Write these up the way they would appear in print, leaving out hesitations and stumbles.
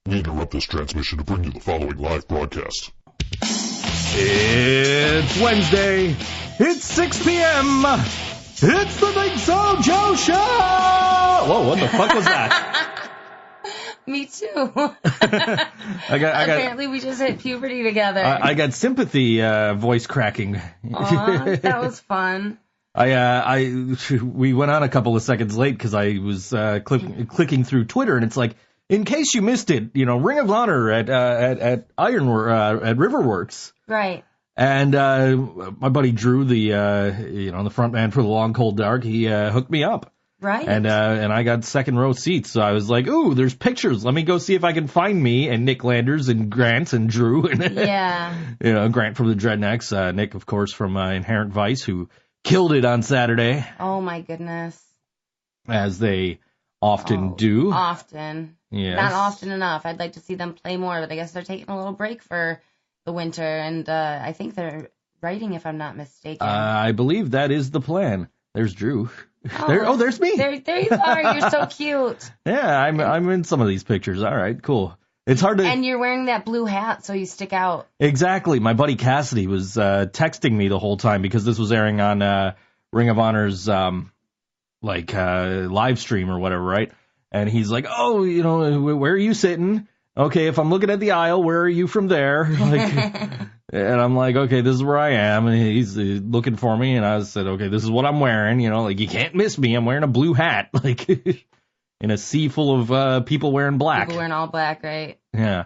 We interrupt this transmission to bring you the following live broadcast. It's Wednesday. It's 6 p.m. It's the ThinkSoJoe Show! Whoa, what the fuck was that? Me too. Apparently we just hit puberty together. I got sympathy voice cracking. Aw, that was fun. We went on a couple of seconds late because I was clicking through Twitter, and it's like, in case you missed it, Ring of Honor at Riverworks. Right. And my buddy Drew, the front man for the Long Cold Dark, he hooked me up. Right. And I got second row seats, so I was like, ooh, there's pictures. Let me go see if I can find me and Nick Landers and Grant and Drew. And, yeah. Grant from the Dredneks, Nick, of course, from Inherent Vice, who killed it on Saturday. Oh, my goodness. As they often do. Often. Yes. Not often enough. I'd like to see them play more, but I guess they're taking a little break for the winter, and I think they're writing, if I'm not mistaken. I believe that is the plan. There's Drew. There's me. There you are. You're so cute. Yeah, I'm in some of these pictures. All right, cool. It's hard to. And you're wearing that blue hat, so you stick out. Exactly. My buddy Cassidy was texting me the whole time because this was airing on Ring of Honor's live stream or whatever, right? And he's like, oh, where are you sitting? Okay, if I'm looking at the aisle, where are you from there? And I'm like, okay, this is where I am. And he's looking for me, and I said, okay, this is what I'm wearing. You can't miss me. I'm wearing a blue hat, in a sea full of people wearing black. People wearing all black, right? Yeah.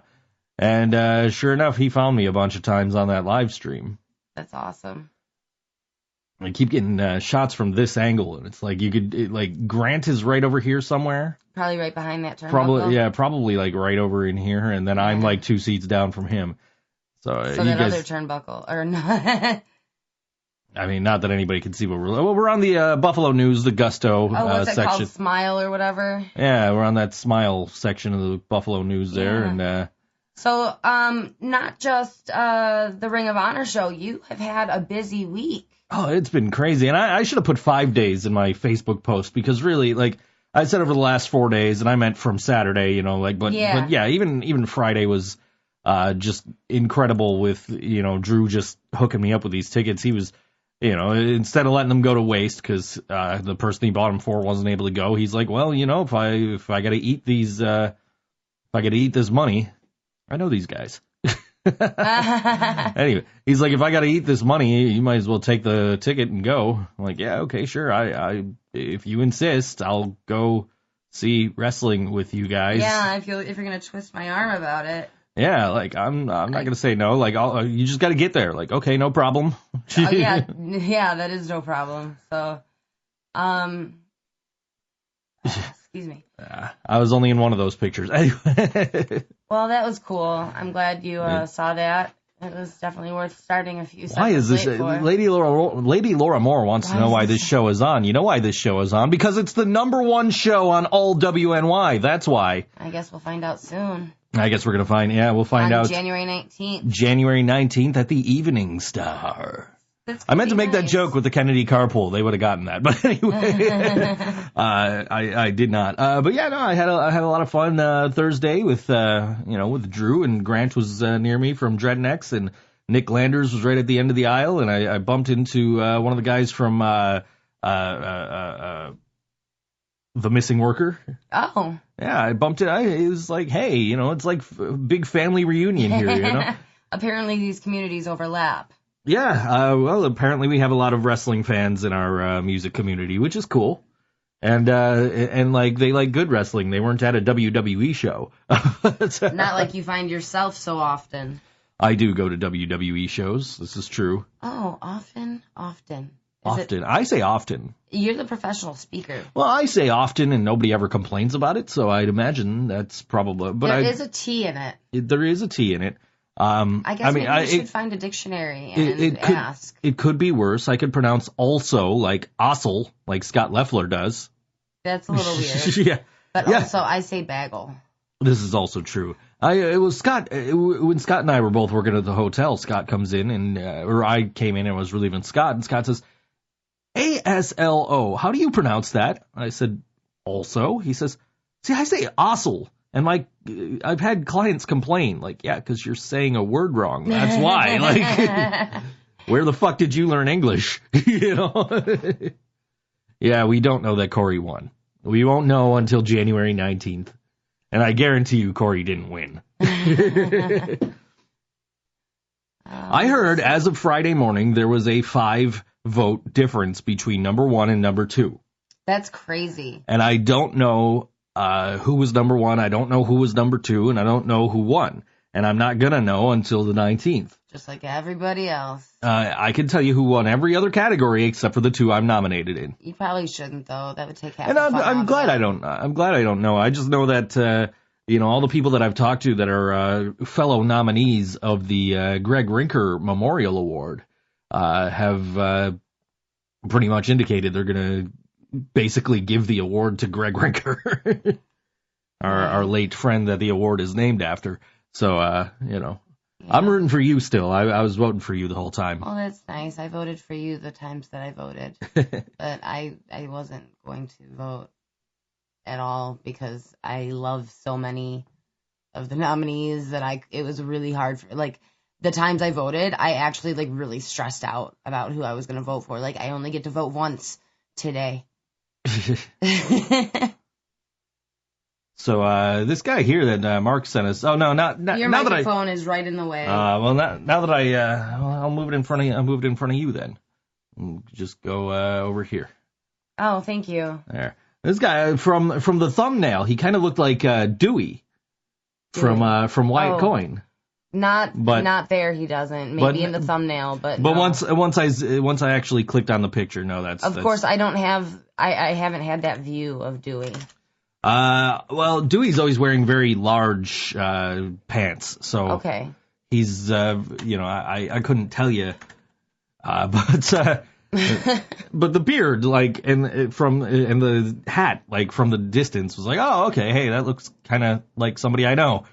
And sure enough, he found me a bunch of times on that live stream. That's awesome. I keep getting shots from this angle, and it's like Grant is right over here somewhere. Probably right behind that turnbuckle. Probably right over in here, and then I'm like 2 seats down from him. So that other turnbuckle, or not? I mean, not that anybody can see what we're on the Buffalo News, the Gusto what's it section. called, Smile or whatever? Yeah, we're on that Smile section of the Buffalo News there, and. So, not just the Ring of Honor show. You have had a busy week. Oh, it's been crazy, and I should have put 5 days in my Facebook post because really, I said over the last 4 days, and I meant from Saturday, but even Friday was just incredible with Drew just hooking me up with these tickets. He was, instead of letting them go to waste because the person he bought them for wasn't able to go, he's like, well, if I got to eat these, if I got to eat this money, I know these guys. Anyway, he's like, if I got to eat this money, you might as well take the ticket and go. I'm like, yeah, okay, sure. I if you insist, I'll go see wrestling with you guys. Yeah, if you're gonna twist my arm about it. Yeah, I'm not gonna say no. You just got to get there. Okay, no problem. yeah, that is no problem. So, excuse me. I was only in one of those pictures. Anyway. Well, that was cool. I'm glad you saw that. It was definitely worth starting a few seconds. Why is this? Lady Laura Moore wants to know why this show is on. You know why this show is on? Because it's the #1 show on all WNY. That's why. I guess we'll find out soon. I guess we're going to find, we'll find out. January 19th. January 19th at the Evening Star. I meant to make that joke with the Kennedy carpool. They would have gotten that. But anyway, I did not. But yeah, no, I had a lot of fun Thursday with with Drew, and Grant was near me from Dredneks, and Nick Landers was right at the end of the aisle, and I bumped into one of the guys from The Missing Worker. Oh. Yeah, I bumped it. It was like, hey, it's like a big family reunion here, Apparently these communities overlap. Yeah, well, apparently we have a lot of wrestling fans in our music community, which is cool. And they like good wrestling. They weren't at a WWE show. Not like you find yourself so often. I do go to WWE shows. This is true. Oh, often? Often. I say often. You're the professional speaker. Well, I say often, and nobody ever complains about it, so I'd imagine that's probably... But there is a T in it. There is a T in it. I guess maybe we should find a dictionary and ask. It could be worse. I could pronounce also like ossel, like Scott Leffler does. That's a little weird. Yeah. But also, I say bagel. This is also true. It was Scott, when Scott and I were both working at the hotel, Scott comes in, or I came in and was relieving Scott, and Scott says, ASLO, how do you pronounce that? I said, also. He says, see, I say ossel. And I've had clients complain, like, yeah, because you're saying a word wrong. That's why. Like, where the fuck did you learn English? You know? Yeah, we don't know that Corey won. We won't know until January 19th. And I guarantee you Corey didn't win. I heard as of Friday morning there was a 5-vote difference between number 1 and number 2. That's crazy. And I don't know who was number 1, I don't know who was number 2, and I don't know who won. And I'm not going to know until the 19th. Just like everybody else. I can tell you who won every other category except for the 2 I'm nominated in. You probably shouldn't, though. That would take half and the fun I'm glad I don't. I'm glad I don't know. I just know that all the people that I've talked to that are fellow nominees of the Greg Rinker Memorial Award have pretty much indicated they're going to basically give the award to Greg Rinker, our late friend that the award is named after. So Yeah. I'm rooting for you still. I was voting for you the whole time. Oh, that's nice. I voted for you the times that I voted. But I wasn't going to vote at all because I love so many of the nominees that it was really hard for, like, the times I voted, I actually, like, really stressed out about who I was going to vote for. Like, I only get to vote once today. So this guy here that Mark sent us. Oh no, not your now microphone is right in the way. Well, now that I'll move it in front of you. I'll move it in front of you then. Just go over here. Oh, thank you. There. This guy from the thumbnail, he kind of looked like Dewey from Wyatt Coyne. Not there. He doesn't. Maybe in the thumbnail, but no. once I actually clicked on the picture, no, that's of course I don't have. I haven't had that view of Dewey. Well, Dewey's always wearing very large pants, so okay. He's I couldn't tell you, but the beard, like, and the hat, like, from the distance was like, oh, okay, hey, that looks kind of like somebody I know.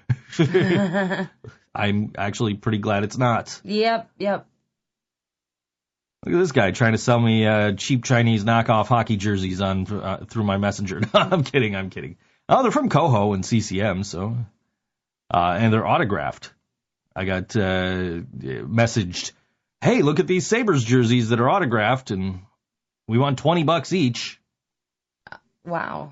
I'm actually pretty glad it's not. Yep. Look at this guy trying to sell me cheap Chinese knockoff hockey jerseys on through my messenger. No, I'm kidding. Oh, they're from Coho and CCM, so and they're autographed. I got messaged, hey, look at these Sabres jerseys that are autographed, and we want $20 each. Wow.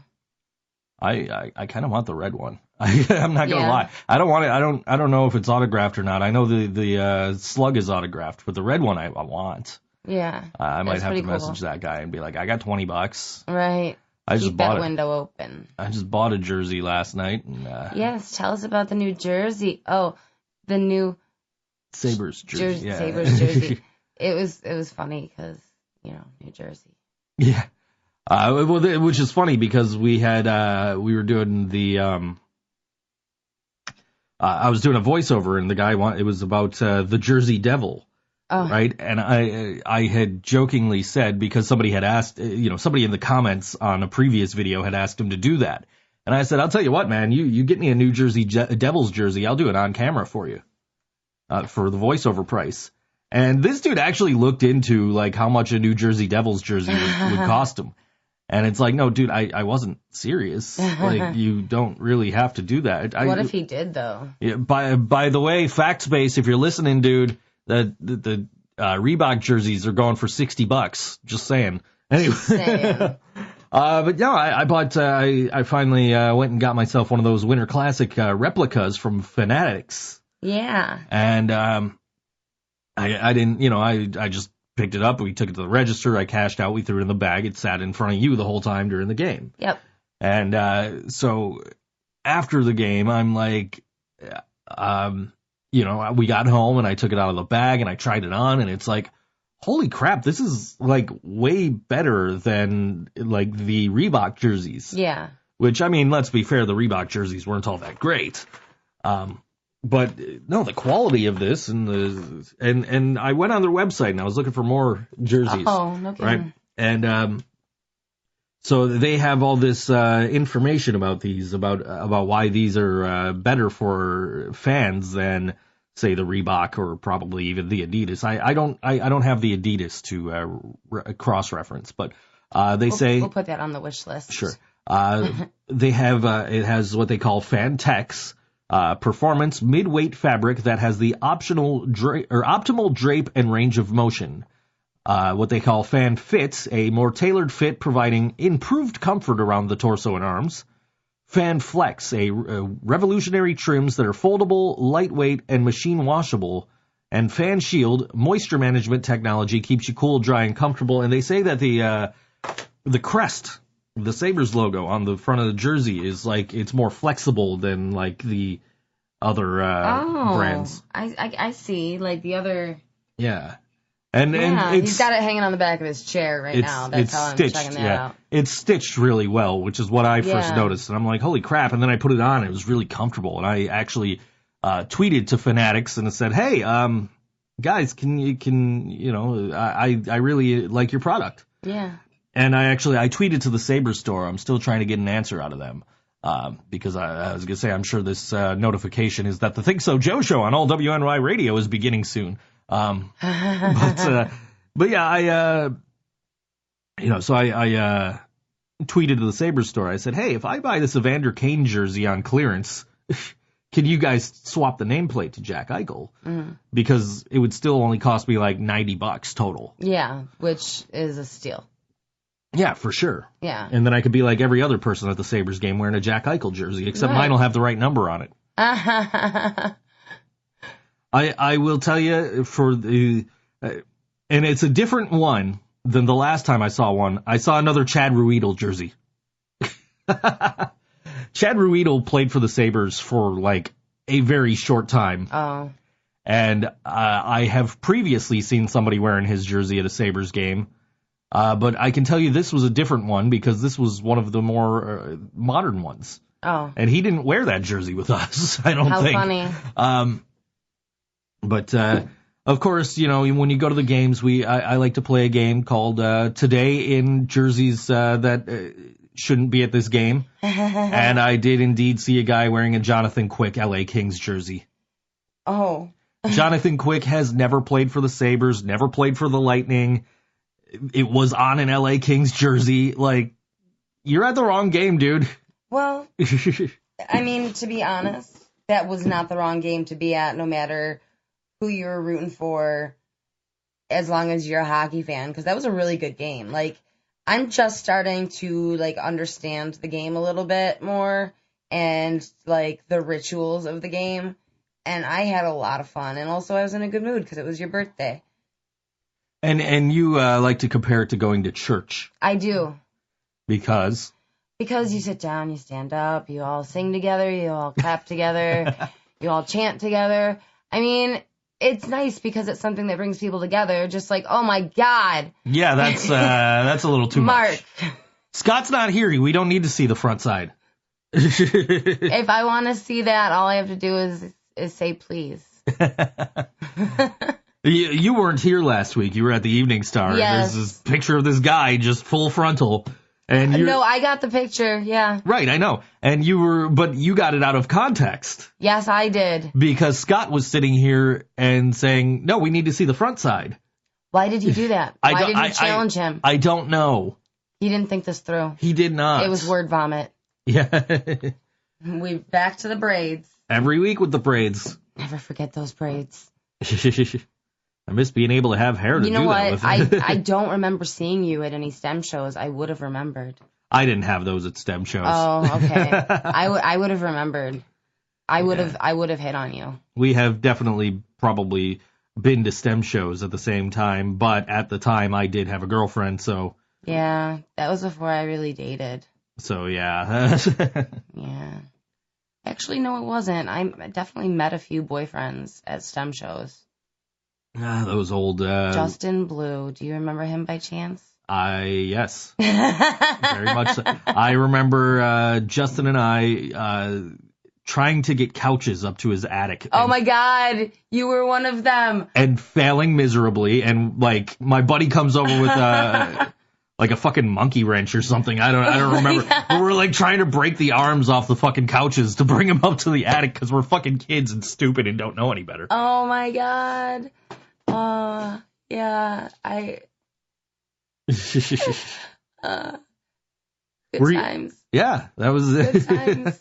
I kind of want the red one. I'm not gonna lie. I don't want it. I don't know if it's autographed or not. I know the slug is autographed, but the red one I want. Yeah. I might have to message that guy and be like, I got $20. Right. Keep that window open. I just bought a jersey last night. And, yes, tell us about the new jersey. Oh, the new Sabres jersey. Yeah. Sabres jersey. It was funny because, New Jersey. Yeah. Which is funny because we were doing the I was doing a voiceover and the guy it was about the Jersey Devil. Oh. Right, and I had jokingly said, because somebody had asked, somebody in the comments on a previous video had asked him to do that, and I said, I'll tell you what, man, you get me a New Jersey Devils jersey, I'll do it on camera for you, for the voiceover price. And this dude actually looked into like how much a New Jersey Devils jersey would cost him, and it's like, no, dude, I wasn't serious. Like, you don't really have to do that. What if he did though? Yeah. By the way, FactSpace, if you're listening, dude. The Reebok jerseys are going for $60. Just saying. Anyway, but no, I bought. I finally went and got myself one of those Winter Classic replicas from Fanatics. Yeah. And I didn't. I just picked it up. We took it to the register. I cashed out. We threw it in the bag. It sat in front of you the whole time during the game. Yep. And so after the game, I'm like, we got home and I took it out of the bag and I tried it on and it's like, holy crap, this is like way better than like the Reebok jerseys. Yeah. Which, I mean, let's be fair, the Reebok jerseys weren't all that great. But no, the quality of this and I went on their website and I was looking for more jerseys. Oh, no kidding. Right. And so they have all this information about these, about why these are better for fans than, say, the Reebok or probably even the Adidas. I don't have the Adidas to cross reference, but they say we'll put that on the wish list. Sure. They have it has what they call Fan Tex, performance mid-weight fabric that has the optimal drape and range of motion. What they call Fan Fits, a more tailored fit providing improved comfort around the torso and arms. Fan Flex, a revolutionary trims that are foldable, lightweight, and machine washable. And Fan Shield, moisture management technology, keeps you cool, dry, and comfortable. And they say that the crest, the Sabres logo on the front of the jersey is like, it's more flexible than like the other brands. I see, like the other. Yeah. And he's got it hanging on the back of his chair right now. That's how I'm checking that out. It's stitched really well, which is what I first noticed. And I'm like, holy crap. And then I put it on. And it was really comfortable. And I actually tweeted to Fanatics and it said, hey, guys, I really like your product. Yeah. And I tweeted to the Sabres store. I'm still trying to get an answer out of them. Because I was going to say, I'm sure this notification is that the ThinkSoJoe Show on all WNY radio is beginning soon. But yeah, I tweeted to the Sabres store. I said, hey, if I buy this Evander Kane jersey on clearance, can you guys swap the nameplate to Jack Eichel? Mm. Because it would still only cost me like $90 total. Yeah, which is a steal. Yeah, for sure. Yeah. And then I could be like every other person at the Sabres game wearing a Jack Eichel jersey, except mine will have the right number on it. I will tell you, and it's a different one than the last time I saw one. I saw another Chad Ruedel jersey. Chad Ruedel played for the Sabres for like a very short time. Oh. And I have previously seen somebody wearing his jersey at a Sabres game. But I can tell you this was a different one because this was one of the more modern ones. Oh. And he didn't wear that jersey with us, I don't think. How funny. But of course, when you go to the games, I like to play a game called Today in Jerseys that shouldn't be at this game. And I did indeed see a guy wearing a Jonathan Quick LA Kings jersey. Oh. Jonathan Quick has never played for the Sabres, never played for the Lightning. It was on an LA Kings jersey. Like, you're at the wrong game, dude. Well, I mean, to be honest, that was not the wrong game to be at, no matter who you were rooting for, as long as you're a hockey fan, because that was a really good game. Like, I'm just starting to, like, understand the game a little bit more and, like, the rituals of the game, and I had a lot of fun, and also I was in a good mood because it was your birthday. And you like to compare it to going to church. I do. Because? Because you sit down, you stand up, you all sing together, you all clap together, you all chant together. I mean, it's nice because it's something that brings people together, just like, oh my God. Yeah, that's a little too much. Mark. Scott's not here. We don't need to see the front side. If I want to see that, all I have to do is say please. You weren't here last week. You were at the Evening Star. Yes. There's this picture of this guy just full frontal. And no, I got the picture, yeah. Right, I know. But you got it out of context. Yes, I did. Because Scott was sitting here and saying, no, we need to see the front side. Why did he do that? Why did you challenge him? I don't know. He didn't think this through. He did not. It was word vomit. Yeah. We back to the braids. Every week with the braids. Never forget those braids. I miss being able to have hair to do that with. You know what? I don't remember seeing you at any STEM shows. I would have remembered. I didn't have those at STEM shows. Oh, okay. I would have remembered. I would have hit on you. We have definitely probably been to STEM shows at the same time, but at the time I did have a girlfriend, so. Yeah, that was before I really dated. So yeah. Yeah. Actually, no, it wasn't. I definitely met a few boyfriends at STEM shows. Those old... Justin Blue. Do you remember him by chance? Yes. Very much so. I remember Justin and I trying to get couches up to his attic. Oh my God. You were one of them. And failing miserably. And, like, my buddy comes over with like a fucking monkey wrench or something. I don't remember. But we're, like, trying to break the arms off the fucking couches to bring them up to the attic because we're fucking kids and stupid and don't know any better. Oh my God. Yeah, Good times. Yeah, that was Good times.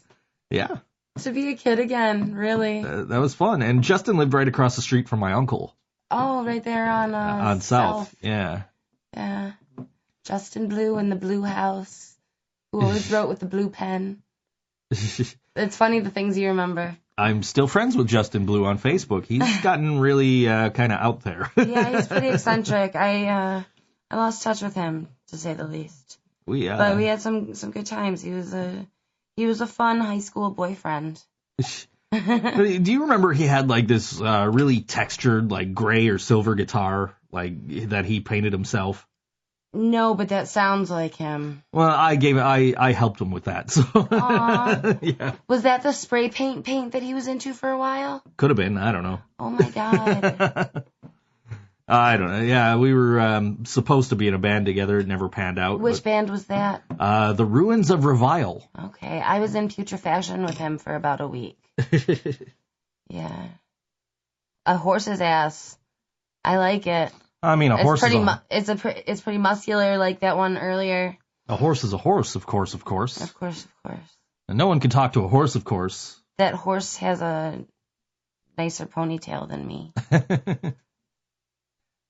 Yeah. To be a kid again, really. That was fun. And Justin lived right across the street from my uncle. Oh, right there on South. Yeah. Yeah. Justin Blue in the blue house, who always wrote with the blue pen. It's funny the things you remember. I'm still friends with Justin Blue on Facebook. He's gotten really kind of out there. Yeah, he's pretty eccentric. I lost touch with him, to say the least. But we had some good times. He was a fun high school boyfriend. Do you remember he had like this really textured like gray or silver guitar like that he painted himself? No, but that sounds like him. Well, I helped him with that. So. Aww. Yeah. Was that the spray paint that he was into for a while? Could have been. I don't know. Oh my god. I don't know. Yeah, we were supposed to be in a band together. It never panned out. Which band was that? The Ruins of Revile. Okay, I was in Putrefaction with him for about a week. Yeah. A horse's ass. I like it. I mean, it's pretty muscular, like that one earlier. A horse is a horse, of course. Of course. And no one can talk to a horse, of course. That horse has a nicer ponytail than me.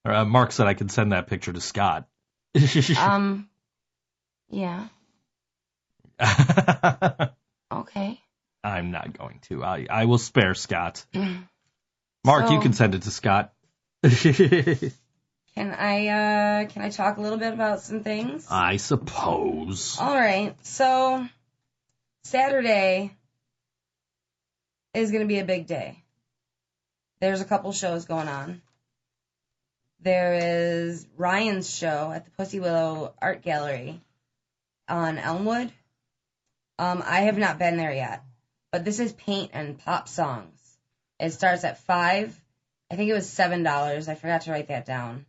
Mark said I could send that picture to Scott. Yeah. Okay. I'm not going to. I will spare Scott. Mark, you can send it to Scott. Can I talk a little bit about some things? I suppose. All right. So Saturday is going to be a big day. There's a couple shows going on. There is Ryan's show at the Pussy Willow Art Gallery on Elmwood. I have not been there yet, but this is paint and pop songs. It starts at 5. I think it was $7. I forgot to write that down.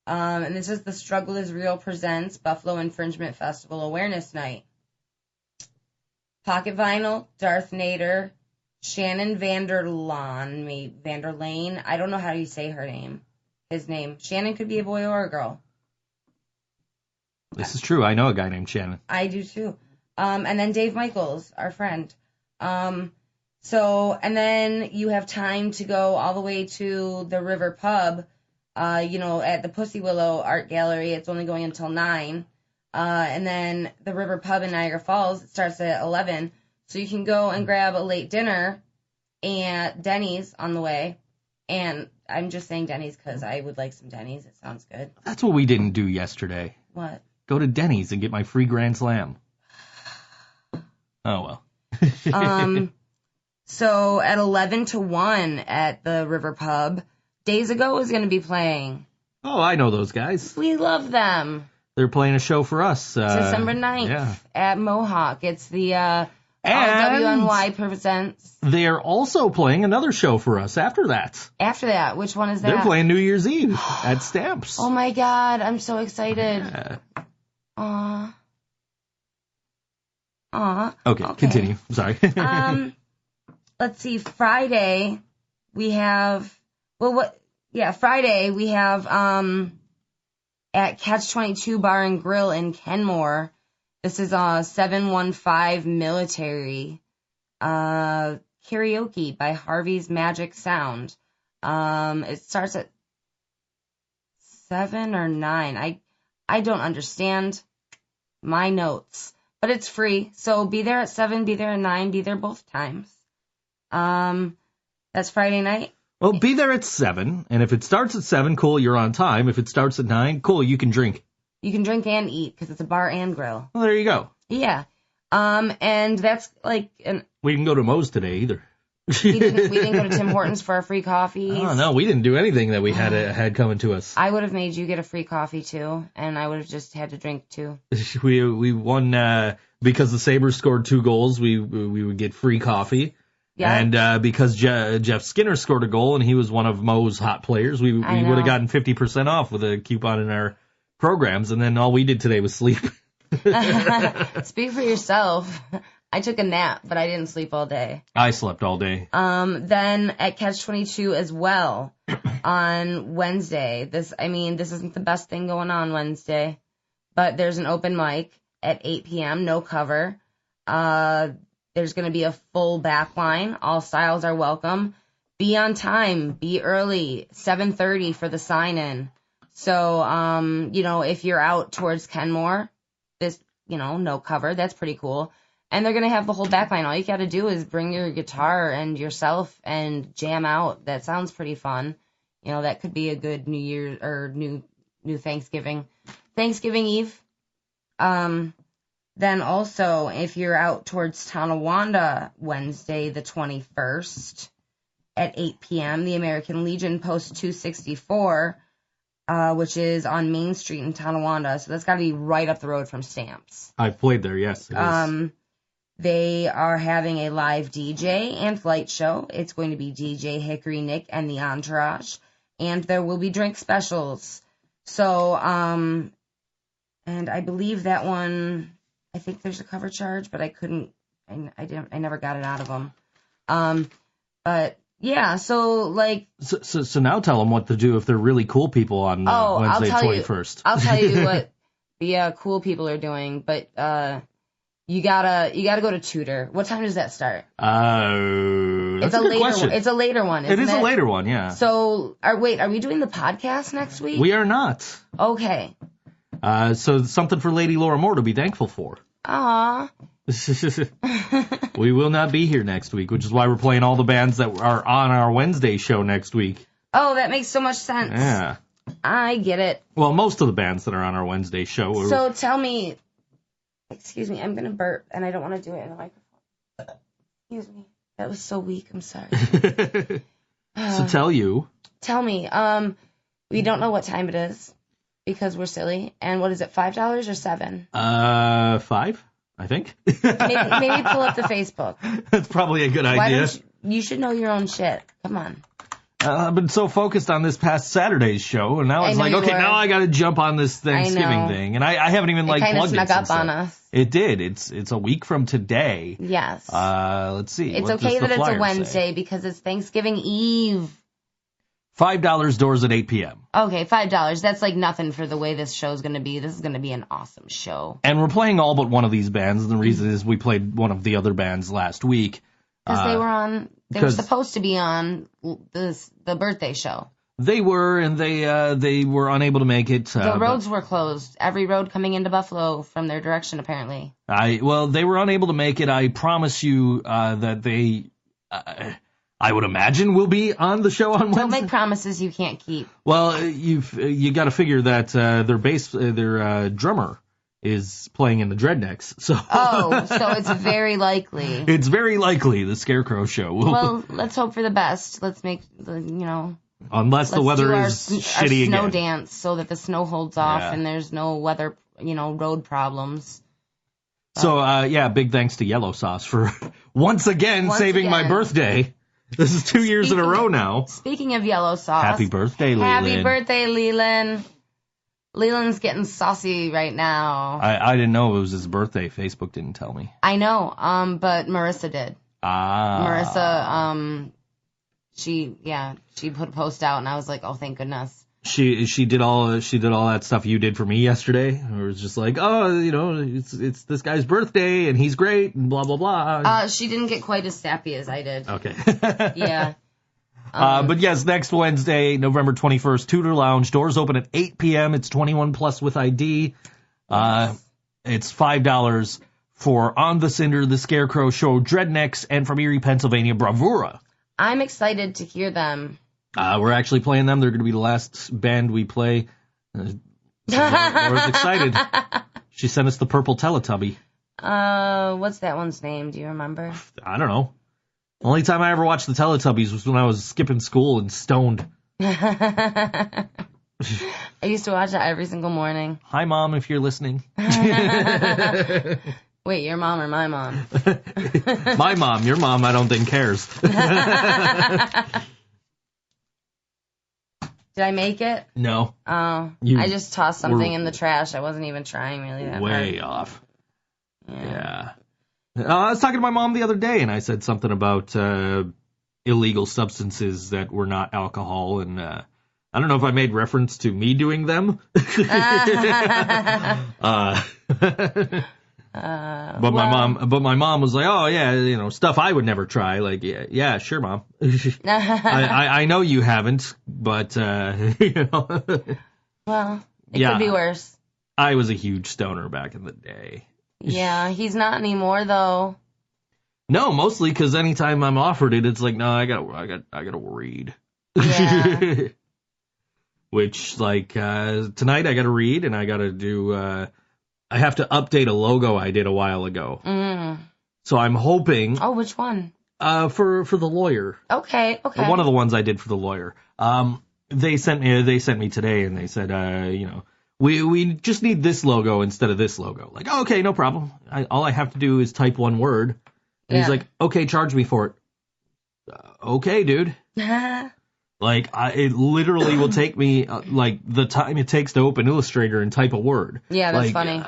And this is The Struggle is Real Presents Buffalo Infringement Festival Awareness Night. Pocket Vinyl, Darth Nater, Shannon Vanderlane. I don't know how you say her name. His name. Shannon could be a boy or a girl. This is true. I know a guy named Shannon. I do too. And then Dave Michaels, our friend. And then you have time to go all the way to the River Pub, at the Pussy Willow Art Gallery. It's only going until 9. And then the River Pub in Niagara Falls, it starts at 11. So you can go and grab a late dinner at Denny's on the way. And I'm just saying Denny's because I would like some Denny's. It sounds good. That's what we didn't do yesterday. What? Go to Denny's and get my free Grand Slam. Oh, well. So at 11 to 1 at the River Pub, Days Ago is going to be playing. Oh, I know those guys. We love them. They're playing a show for us. December 9th at Mohawk. It's the RWNY Presents. They're also playing another show for us after that. After that? Which one is that? They're playing New Year's Eve at Stamps. Oh, my God. I'm so excited. Yeah. Aww. Okay, continue. Sorry. Let's see. Friday, we have... Friday, we have at Catch-22 Bar and Grill in Kenmore. This is 715 Military karaoke by Harvey's Magic Sound. It starts at 7 or 9. I don't understand my notes, but it's free. So be there at 7, be there at 9, be there both times. That's Friday night. Well, be there at 7, and if it starts at 7, cool, you're on time. If it starts at 9, cool, you can drink. You can drink and eat, because it's a bar and grill. Well, there you go. Yeah. And that's like... We didn't go to Moe's today, either. We didn't go to Tim Hortons for our free coffees. Oh, no, we didn't do anything that we had coming to us. I would have made you get a free coffee, too, and I would have just had to drink, too. We won, because the Sabres scored 2 goals, we would get free coffee. Yeah. And because Jeff Skinner scored a goal and he was one of Moe's hot players, we would have gotten 50% off with a coupon in our programs, and then all we did today was sleep. Speak for yourself. I took a nap, but I didn't sleep all day. I slept all day. Then at Catch-22 as well on Wednesday. This isn't the best thing going on Wednesday, but there's an open mic at 8 p.m., no cover. There's going to be a full back line. All styles are welcome. Be on time. Be early. 7:30 for the sign-in. So, if you're out towards Kenmore, no cover. That's pretty cool. And they're going to have the whole back line. All you got to do is bring your guitar and yourself and jam out. That sounds pretty fun. That could be a good New Year or new Thanksgiving. Thanksgiving Eve. Then also, if you're out towards Tonawanda, Wednesday the 21st at 8 p.m., the American Legion Post 264, which is on Main Street in Tonawanda. So that's got to be right up the road from Stamps. I've played there, yes. It is. They are having a live DJ and flight show. It's going to be DJ Hickory Nick and the Entourage. And there will be drink specials. So, and I believe that one, I think there's a cover charge, but I never got it out of them. But yeah, so So now tell them what to do if they're really cool people on Wednesday 21st. I'll tell you what the cool people are doing, but you gotta go to Tudor. What time does that start? That's a good question. It's a later one, isn't it? It is a later one, yeah. So, are we doing the podcast next week? We are not. Okay. So something for Lady Laura Moore to be thankful for. Aww. We will not be here next week, which is why we're playing all the bands that are on our Wednesday show next week. Oh, that makes so much sense. Yeah. I get it. Well, most of the bands that are on our Wednesday show. So tell me, excuse me, I'm going to burp, and I don't want to do it in the microphone. Excuse me. That was so weak. I'm sorry. So tell me, we don't know what time it is because we're silly. And what is it, $5 or $7? 5, I think. maybe pull up the Facebook. That's probably a good idea. You should know your own shit. Come on. I've been so focused on this past Saturday's show, and now it's like, okay, now I got to jump on this Thanksgiving thing, and I haven't even plugged it. It kind of snuck up on us. It did. It's a week from today. Yes. Let's see. It's okay that it's a Wednesday because it's Thanksgiving Eve. $5 doors at 8 p.m. Okay, $5. That's like nothing for the way this show's going to be. This is going to be an awesome show. And we're playing all but one of these bands, and the reason is we played one of the other bands last week. Because they were supposed to be on the birthday show. They were, and they were unable to make it. The roads were closed. Every road coming into Buffalo from their direction, apparently. They were unable to make it. I promise you that they, I would imagine, will be on the show on Wednesday. Don't make promises you can't keep. Well, you got to figure that their drummer is playing in the Dredneks. So it's very likely. It's very likely the Scarecrow show will. Well, let's hope for the best. Let's make unless the weather is shitty again. Our snow dance so that the snow holds off and there's no weather, road problems. So big thanks to Yellow Sauce for once again saving my birthday. This is 2 years in a row now. Speaking of Yellow Sauce. Happy birthday, Leland. Happy birthday, Leland. Leland's getting saucy right now. I didn't know it was his birthday. Facebook didn't tell me. I know, but Marissa did. Marissa, she put a post out, and I was like, oh, thank goodness. She did all that stuff you did for me yesterday. It was just like, it's this guy's birthday, and he's great, and blah blah blah. She didn't get quite as sappy as I did. Okay. Yeah. But yes, next Wednesday, November 21st, Tudor Lounge. Doors open at 8 p.m. It's 21 plus with ID. It's $5 for On the Cinder, The Scarecrow Show, Dredneks, and from Erie, Pennsylvania, Bravura. I'm excited to hear them. We're actually playing them. They're going to be the last band we play. Laura's excited. She sent us the Purple Teletubby. What's that one's name? Do you remember? I don't know. Only time I ever watched the Teletubbies was when I was skipping school and stoned. I used to watch that every single morning. Hi, Mom, if you're listening. Wait, your mom or my mom? My mom. Your mom, I don't think, cares. Did I make it? No. Oh. I just tossed something in the trash. I wasn't even trying really that hard. Way off. Yeah. I was talking to my mom the other day, and I said something about illegal substances that were not alcohol, and I don't know if I made reference to me doing them. I But my mom was like, oh yeah, stuff I would never try. Like, yeah, sure, Mom. I know you haven't, but Well, it could be worse. I was a huge stoner back in the day. Yeah, he's not anymore though. No, mostly because anytime I'm offered it, it's like, no, I gotta read. Yeah. Which, like, tonight I gotta read, and I gotta do, I have to update a logo I did a while ago. Mm. So I'm hoping. Oh, which one? For the lawyer. Okay. One of the ones I did for the lawyer. They sent me today, and they said, we just need this logo instead of this logo. Like, oh, okay, no problem. All I have to do is type one word. And he's like, okay, charge me for it. Okay, dude. Like, it literally will take me, like, the time it takes to open Illustrator and type a word. Yeah, that's funny.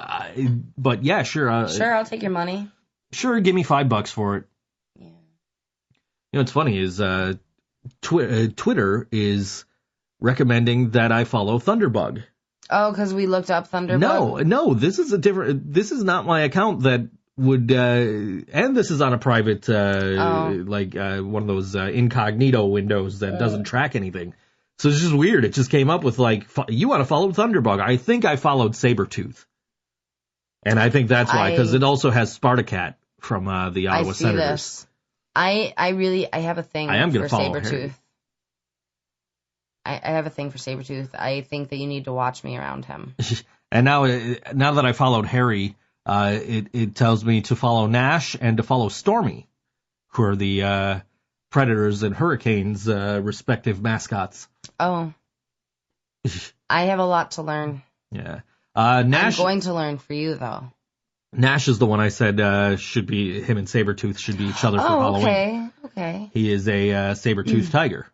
But yeah, sure. Sure, I'll take your money. Sure, give me $5 for it. Yeah. What's funny is, Twitter is recommending that I follow Thunderbug. Oh, because we looked up Thunderbug? No, this is not my account that would, and this is on a private, one of those incognito windows that doesn't track anything. So it's just weird. It just came up with, like, you want to follow Thunderbug. I think I followed Sabretooth. And I think that's why, because it also has Spartacat from the Ottawa Senators. This. I have a thing for Sabretooth. I have a thing for Sabretooth. I think that you need to watch me around him. And now that I followed Harry, it tells me to follow Nash and to follow Stormy, who are the Predators and Hurricanes respective mascots. Oh. I have a lot to learn. Yeah. Nash, I'm going to learn for you, though. Nash is the one I said should be, him and Sabretooth should be each other for Halloween. Okay. He is a saber-toothed tiger.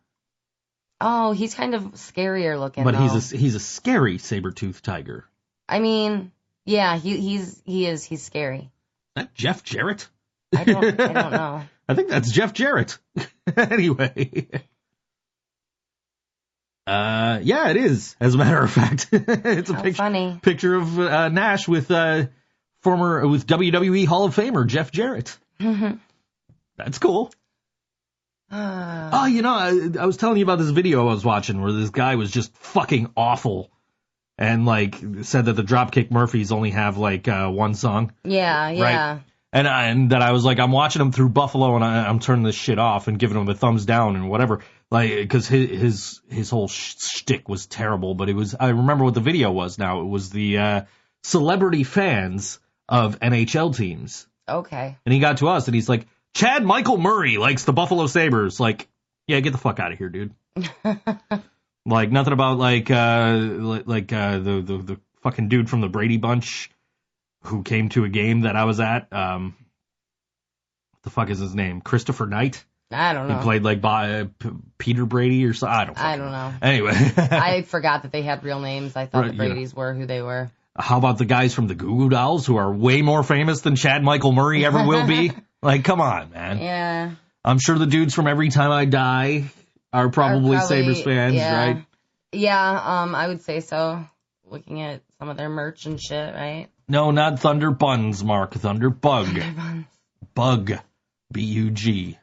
Oh, he's kind of scarier looking, but though. he's a scary saber-toothed tiger. I mean, yeah, he's scary. Is that Jeff Jarrett? I don't know. I think that's Jeff Jarrett. Anyway. Yeah, it is, as a matter of fact. It's a picture of Nash with WWE Hall of Famer Jeff Jarrett. That's cool. I was telling you about this video I was watching where this guy was just fucking awful and, like, said that the Dropkick Murphys only have, like, one song. Yeah. Right? And that I was like, I'm watching him through Buffalo and I'm turning this shit off and giving him a thumbs down and whatever. Like, because his whole shtick was terrible, but I remember what the video was now. It was the celebrity fans of NHL teams. Okay. And he got to us and he's like, Chad Michael Murray likes the Buffalo Sabres. Like, yeah, get the fuck out of here, dude. Like, nothing about, the fucking dude from the Brady Bunch who came to a game that I was at. What the fuck is his name? Christopher Knight? I don't know. He played, like, Peter Brady or something. I don't know. Anyway. I forgot that they had real names. I thought the Bradys were who they were. How about the guys from the Goo Goo Dolls who are way more famous than Chad Michael Murray ever will be? Like, come on, man. Yeah. I'm sure the dudes from Every Time I Die are probably Sabres fans, right? Yeah, I would say so. Looking at some of their merch and shit, right? No, not Thunder Buns, Mark. Thunder Bug. Thunder Buns. Bug. B-U-G.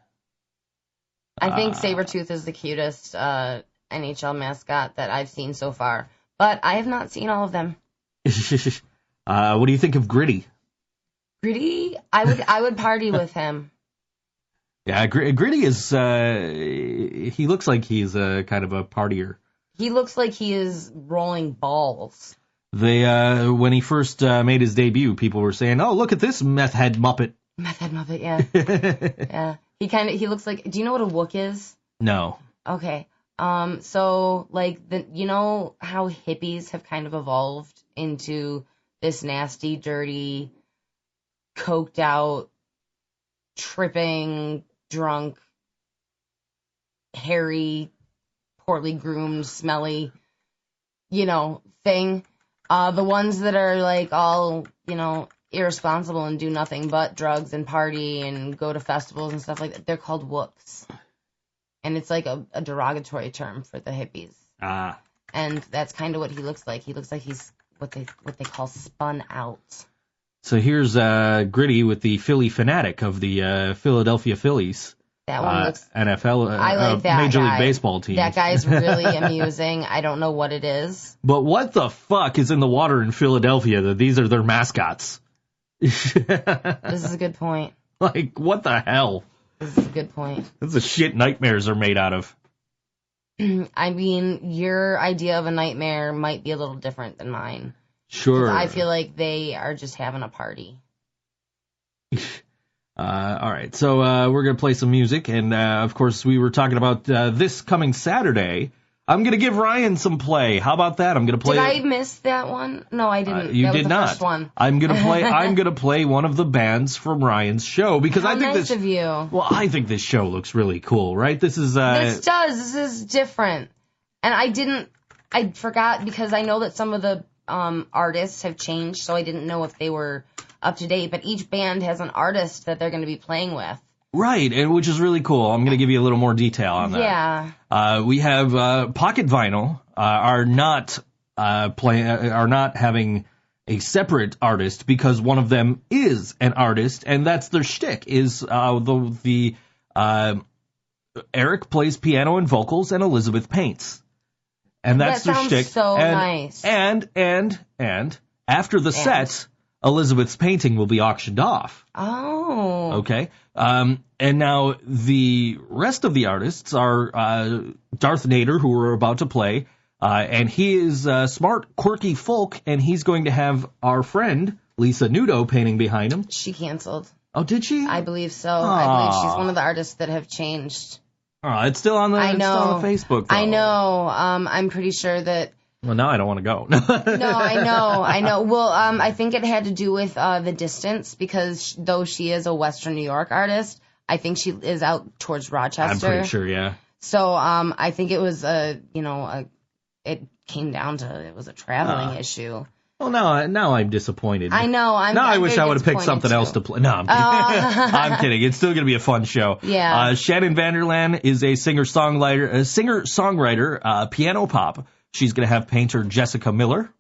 I think Sabretooth is the cutest NHL mascot that I've seen so far. But I have not seen all of them. What do you think of Gritty? Gritty? I would party with him. Yeah, Gritty is, he looks like he's kind of a partier. He looks like he is rolling balls. When he first made his debut, people were saying, oh, look at this meth head Muppet. Meth head Muppet, yeah. Yeah. He looks like, do you know what a Wook is? No. Okay. So, like, you know how hippies have kind of evolved into this nasty, dirty, coked out, tripping, drunk, hairy, poorly groomed, smelly, thing. The ones that are, like, all, irresponsible and do nothing but drugs and party and go to festivals and stuff like that, they're called wooks. And it's like a derogatory term for the hippies. And that's kind of what he looks like. He looks like he's what they call spun out. So here's Gritty with the Philly fanatic of the Philadelphia Phillies. That one looks... NFL, I like that Major guy. League Baseball team. That guy's really amusing. I don't know what it is. But what the fuck is in the water in Philadelphia that these are their mascots? This is a good point. Like, what the hell? This is a good point. This is the shit nightmares are made out of. I mean, your idea of a nightmare might be a little different than mine. Sure. I feel like they are just having a party. All right, so we're going to play some music, and of course we were talking about this coming Saturday. I'm going to give Ryan some play. How about that? I'm going to play. Did I miss that one? No, I didn't. You that was did the not. First one. I'm going to play. I'm going to play one of the bands from Ryan's show because How I think nice this. of you. Well, I think this show looks really cool, right? This is. This is different, and I forgot because I know that some of the artists have changed, so I didn't know if they were up to date. But each band has an artist that they're going to be playing with. Right, and which is really cool. I'm going to give you a little more detail on that. Yeah. We have Pocket Vinyl are not having a separate artist because one of them is an artist, and that's their shtick. Is Eric plays piano and vocals, and Elizabeth paints, and that's their shtick. So nice. And after the set, Elizabeth's painting will be auctioned off. Oh. Okay. And now the rest of the artists are Darth Nater, who we're about to play, and he is smart, quirky folk, and he's going to have our friend Lisa Nudo painting behind him. She canceled. Oh, did she? I believe so. I believe she's one of the artists that have changed. Oh, it's still on the Still on the Facebook. Though. I know. I'm pretty sure that. Well, now I don't want to go. No, I know. Well, I think it had to do with the distance because though she is a Western New York artist, I think she is out towards Rochester. I'm pretty sure, yeah. So I think it was it came down to it was a traveling issue. Well, now I'm disappointed. I know. I wish I would have picked something else to play. No, I'm kidding. I'm kidding. It's still going to be a fun show. Yeah. Shannon Vanderland is a singer-songwriter, piano pop. She's going to have painter Jessica Miller.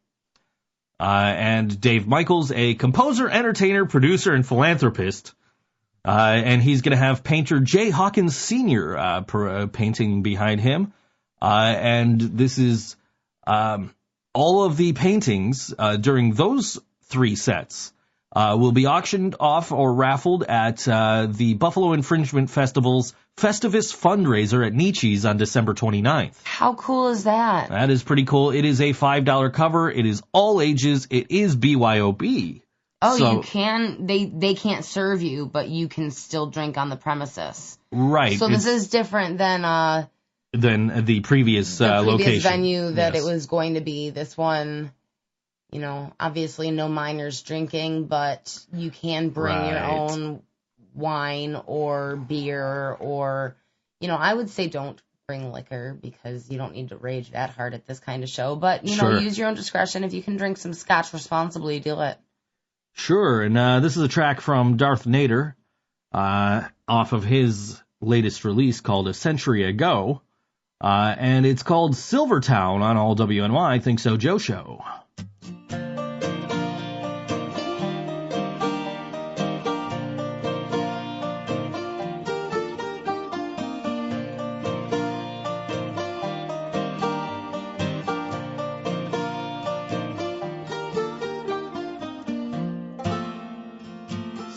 And Dave Michaels, a composer, entertainer, producer, and philanthropist. And he's going to have painter Jay Hawkins Sr. Painting behind him. And this is all of the paintings during those three sets will be auctioned off or raffled at the Buffalo Infringement Festival's Festivus fundraiser at Nietzsche's on December 29th. How cool is that? That is pretty cool. It is a $5 cover. It is all ages. It is BYOB. Oh, so, you can, they can't serve you, but you can still drink on the premises. Right. So this is different than the previous location. Venue that it was going to be. This one, obviously no minors drinking, but you can bring your own wine or beer or, I would say don't bring liquor because you don't need to rage that hard at this kind of show. But, use your own discretion. If you can drink some scotch responsibly, do it. Sure, and this is a track from Darth Nater off of his latest release called A Century Ago, and it's called Silvertown on all WNY ThinkSoJoe Show.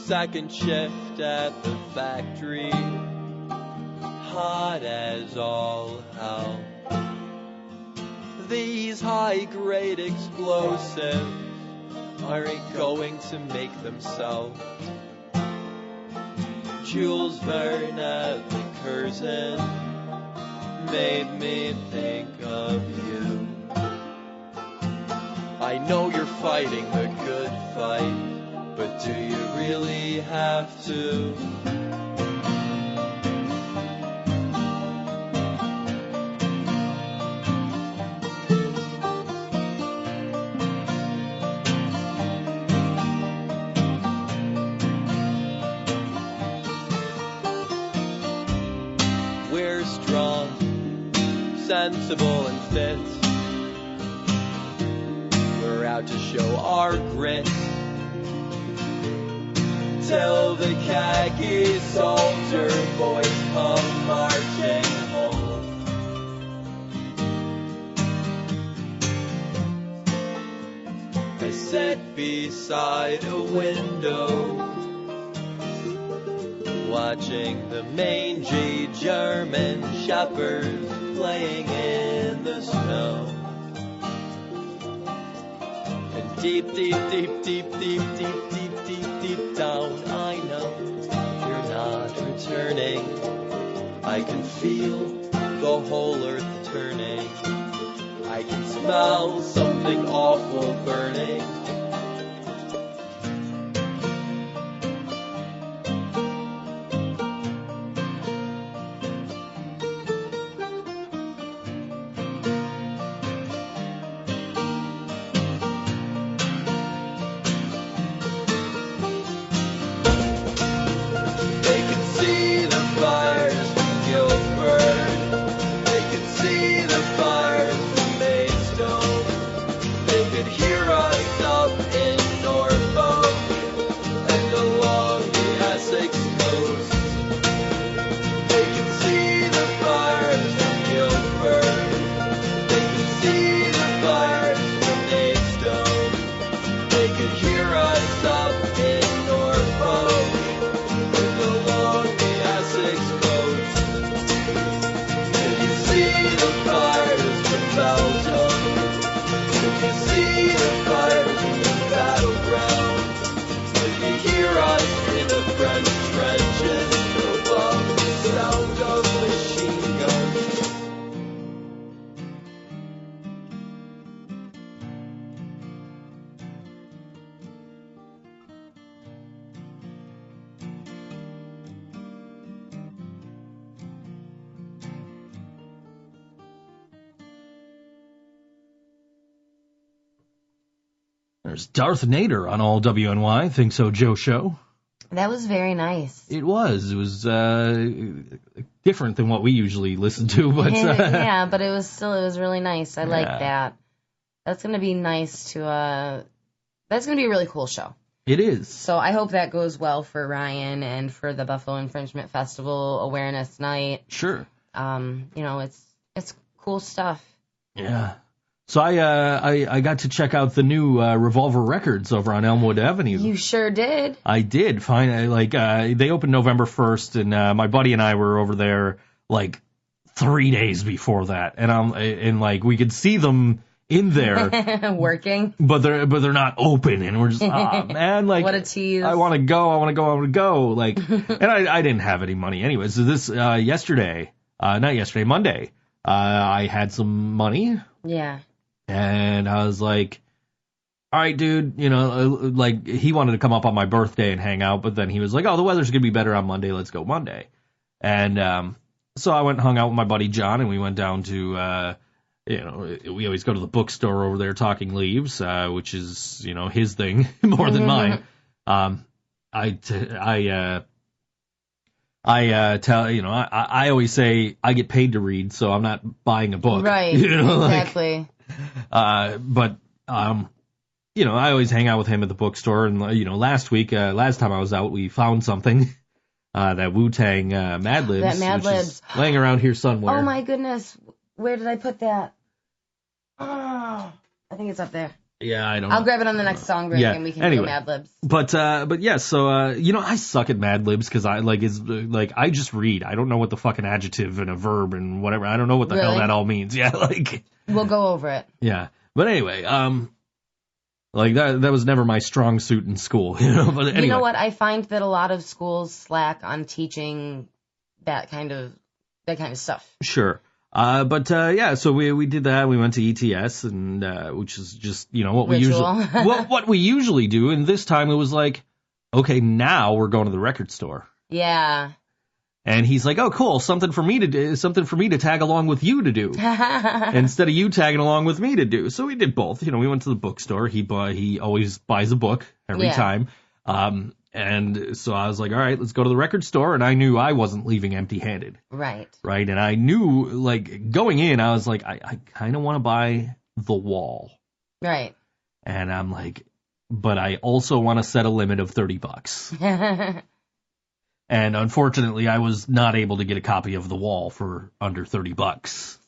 Second shift at the factory, hot as all hell. These high-grade explosives aren't going to make themselves. Jules Verne at the Curzon made me think of you. I know you're fighting the good fight, but do you really have to? We're strong, sensible, and fit. We're out to show our grit. until the khaki soldier boys come marching home. I sat beside a window, watching the mangy German shepherds playing in the snow. And deep, deep, deep, deep, deep, deep, deep, deep, deep down, I know you're not returning. I can feel the whole earth turning. I can smell something awful burning. There's Darth Nater on all WNY, ThinkSoJoe Show. That was very nice. It was. It was different than what we usually listen to, but yeah, but it was really nice. I like that. That's gonna be nice to. That's gonna be a really cool show. It is. So I hope that goes well for Ryan and for the Buffalo Infringement Festival Awareness Night. Sure. It's cool stuff. Yeah. So I got to check out the new Revolver Records over on Elmwood Avenue. You sure did. I did. Finally, they opened November 1st, and my buddy and I were over there 3 days before that, and we could see them in there working, but they're not open, and we're just man, what a tease. I want to go, and I didn't have any money anyway. So this Monday, I had some money. Yeah. And I was like, all right, dude, he wanted to come up on my birthday and hang out, but then he was like, oh, the weather's going to be better on Monday. Let's go Monday. And so I went and hung out with my buddy John, and we went down to, we always go to the bookstore over there, Talking Leaves, which is, his thing more than mine. I always say I get paid to read, so I'm not buying a book. Right, exactly. But I always hang out with him at the bookstore, and last time I was out, we found something, that Wu-Tang Mad Libs, that Mad which Libs is laying around here somewhere. Oh my goodness, where did I put that? Oh, I think it's up there. Yeah, I don't. I'll grab it on the next song break, and we can do Mad Libs. But yeah, so I suck at Mad Libs because I just read. I don't know what the fucking adjective and a verb and whatever. I don't know what the hell that all means. Yeah, we'll go over it. Yeah, but anyway, that was never my strong suit in school, But anyway. You know what? I find that a lot of schools slack on teaching that kind of stuff. Sure. So we did that. We went to ETS, and which is just what we usually what we usually do. And this time it was like, okay, now we're going to the record store. Yeah. And he's like, oh, cool, something for me to tag along with you to do, instead of you tagging along with me to do. So we did both. We went to the bookstore. He always buys a book every time. And so I was like, all right, let's go to the record store. And I knew I wasn't leaving empty-handed. Right. Right. And I knew, going in, I was like, I kind of want to buy The Wall. Right. And I'm like, but I also want to set a limit of $30. And unfortunately, I was not able to get a copy of The Wall for under $30.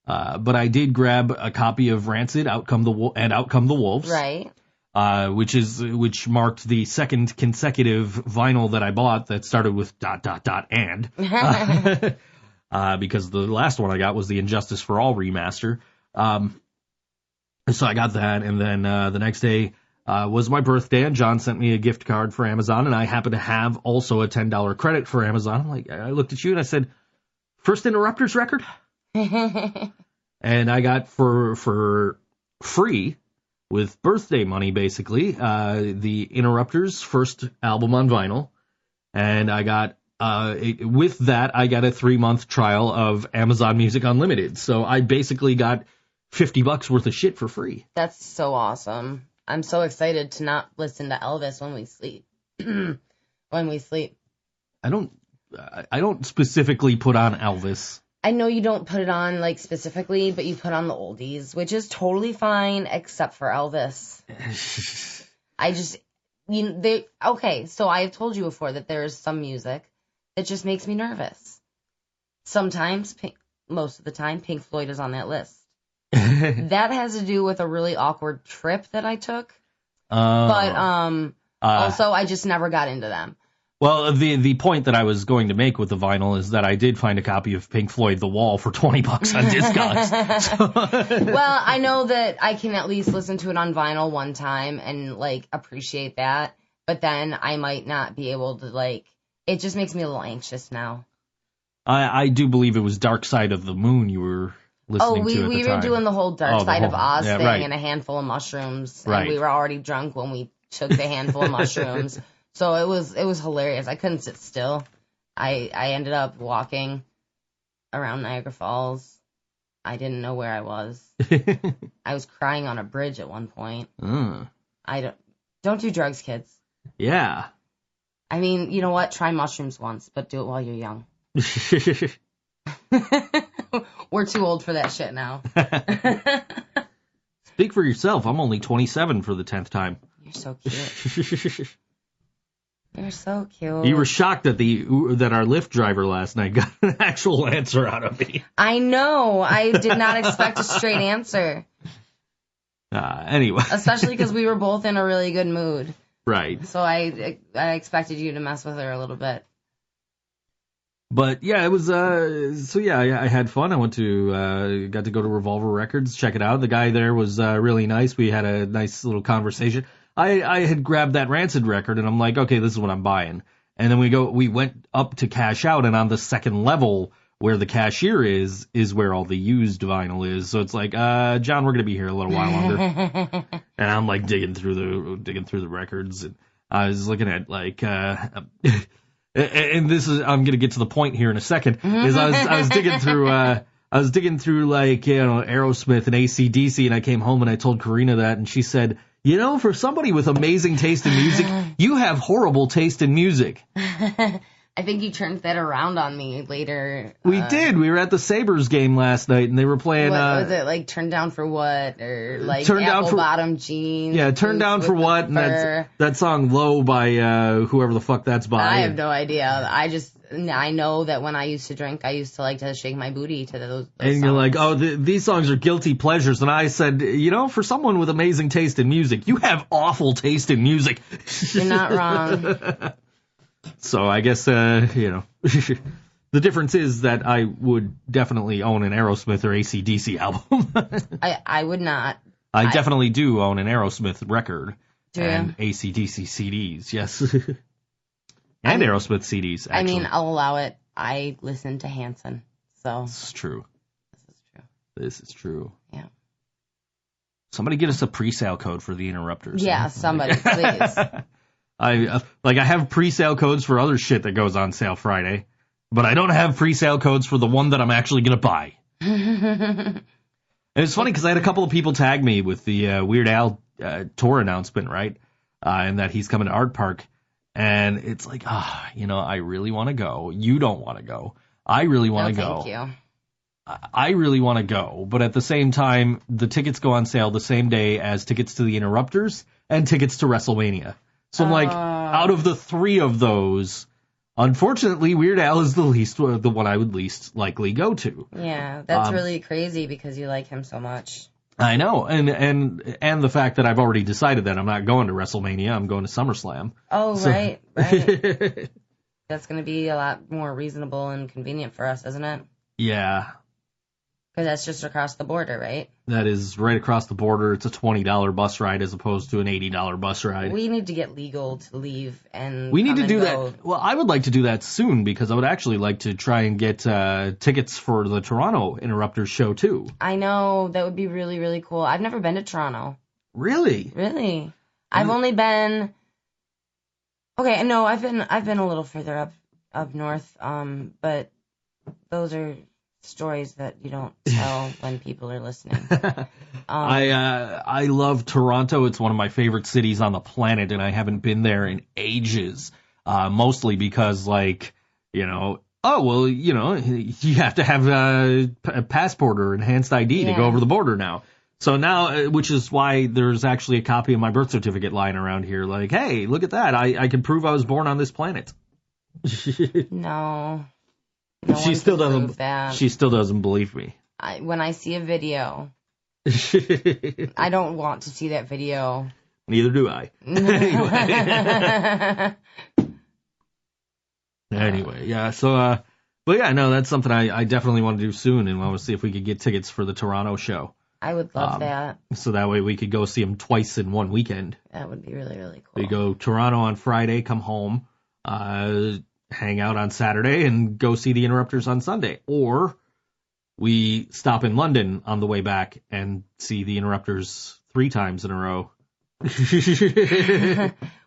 But I did grab a copy of Rancid, Out Come the Wolves. Right. Which marked the second consecutive vinyl that I bought that started with ... and. Because the last one I got was the Injustice for All remaster. So I got that, and then the next day was my birthday, and John sent me a gift card for Amazon, and I happened to have also a $10 credit for Amazon. I'm like, I looked at you and I said, first Interrupters record? And I got for free, with birthday money basically, the Interrupters' first album on vinyl, and I got with that I got a 3-month trial of Amazon Music Unlimited. So I basically got $50 worth of shit for free. That's so awesome. I'm so excited to not listen to Elvis when we sleep. I don't specifically put on Elvis. I know you don't put it on like specifically, but you put on the oldies, which is totally fine except for Elvis. Okay, so I've told you before that there's some music that just makes me nervous. Sometimes, most of the time, Pink Floyd is on that list. That has to do with a really awkward trip that I took. But also, I just never got into them. Well, the point that I was going to make with the vinyl is that I did find a copy of Pink Floyd The Wall for $20 on Discogs. Well, I know that I can at least listen to it on vinyl one time and, like, appreciate that. But then I might not be able to, like... It just makes me a little anxious now. I do believe it was Dark Side of the Moon you were listening to at the time. We were doing the whole Dark Side of Oz thing right. and a handful of mushrooms. Right. And we were already drunk when we took the handful of mushrooms. So it was hilarious. I couldn't sit still. I ended up walking around Niagara Falls. I didn't know where I was. I was crying on a bridge at one point. Don't do drugs, kids. Yeah. I mean, you know what? Try mushrooms once, but do it while you're young. We're too old for that shit now. Speak for yourself. I'm only 27 for the 10th time. You're so cute. You're so cute. You were shocked that our Lyft driver last night got an actual answer out of me. I know. I did not expect a straight answer. Anyway. Especially because we were both in a really good mood. Right. So I expected you to mess with her a little bit. But yeah, it was I had fun. I got to go to Revolver Records, check it out. The guy there was really nice. We had a nice little conversation. I had grabbed that Rancid record and I'm like, okay, this is what I'm buying. And then we went up to cash out, and on the second level where the cashier is where all the used vinyl is. So it's like, John, we're gonna be here a little while longer. And I'm like digging through the records, and I was looking at like and this is, I'm gonna get to the point here in a second, is I was digging through like, you know, Aerosmith and AC/DC, and I came home and I told Corina that, and she said, you know, for somebody with amazing taste in music, you have horrible taste in music. I think you turned that around on me later. We did. We were at the Sabres game last night, and they were playing... What was it, like, Turn Down for What? Or, like, Apple-Bottom Jeans? Yeah, Turn Down for What? And that song, Low, by whoever the fuck that's by. I have no idea. I know that when I used to drink, I used to like to shake my booty to those and songs. You're like, oh, these songs are guilty pleasures. And I said, you know, for someone with amazing taste in music, you have awful taste in music. You're not wrong. So I guess, you know, the difference is that I would definitely own an Aerosmith or AC/DC album. I would not. I definitely do own an Aerosmith record. Do and AC/DC CDs, yes. And Aerosmith CDs, actually. I mean, I'll allow it. I listen to Hanson, so. This is true. This is true. Yeah. Somebody get us a pre-sale code for the Interrupters. Yeah, somebody, please. I have pre-sale codes for other shit that goes on sale Friday, but I don't have pre-sale codes for the one that I'm actually going to buy. And it's funny because I had a couple of people tag me with the Weird Al tour announcement, right? And that he's coming to Art Park. And it's like, you know, I really want to go. You don't want to go. I really want to go. Thank you. I really want to go. But at the same time, the tickets go on sale the same day as tickets to the Interrupters, and tickets to WrestleMania. So I'm like, out of the 3 of those, unfortunately, Weird Al is the one I would least likely go to. Yeah, that's really crazy because you like him so much. I know, and the fact that I've already decided that I'm not going to WrestleMania, I'm going to SummerSlam. Oh, so. Right. That's going to be a lot more reasonable and convenient for us, isn't it? Yeah. Because that's just across the border, right? That is right across the border. It's a $20 bus ride as opposed to an $80 bus ride. We need to get legal to leave and we need to do go. that. Well, I would like to do that soon because I would actually like to try and get tickets for the Toronto Interrupters show too. I know, that would be really, really cool. I've never been to Toronto. Really? Really? I've only been. Okay, no, I've been a little further up north. But those are stories that you don't tell when people are listening. I love Toronto. It's one of my favorite cities on the planet, and I haven't been there in ages. Mostly because, like, you have to have a passport or enhanced ID to go over the border now. So now, which is why there's actually a copy of my birth certificate lying around here. Like, hey, look at that. I can prove I was born on this planet. No. She still doesn't believe me. When I see a video, I don't want to see that video. Neither do I. Anyway, yeah. So, but yeah, no, that's something I definitely want to do soon, and I want to see if we could get tickets for the Toronto show. I would love that. So that way we could go see them twice in one weekend. That would be really, really cool. We go Toronto on Friday, come home, hang out on Saturday, and go see the Interrupters on Sunday. Or we stop in London on the way back and see the Interrupters 3 times in a row.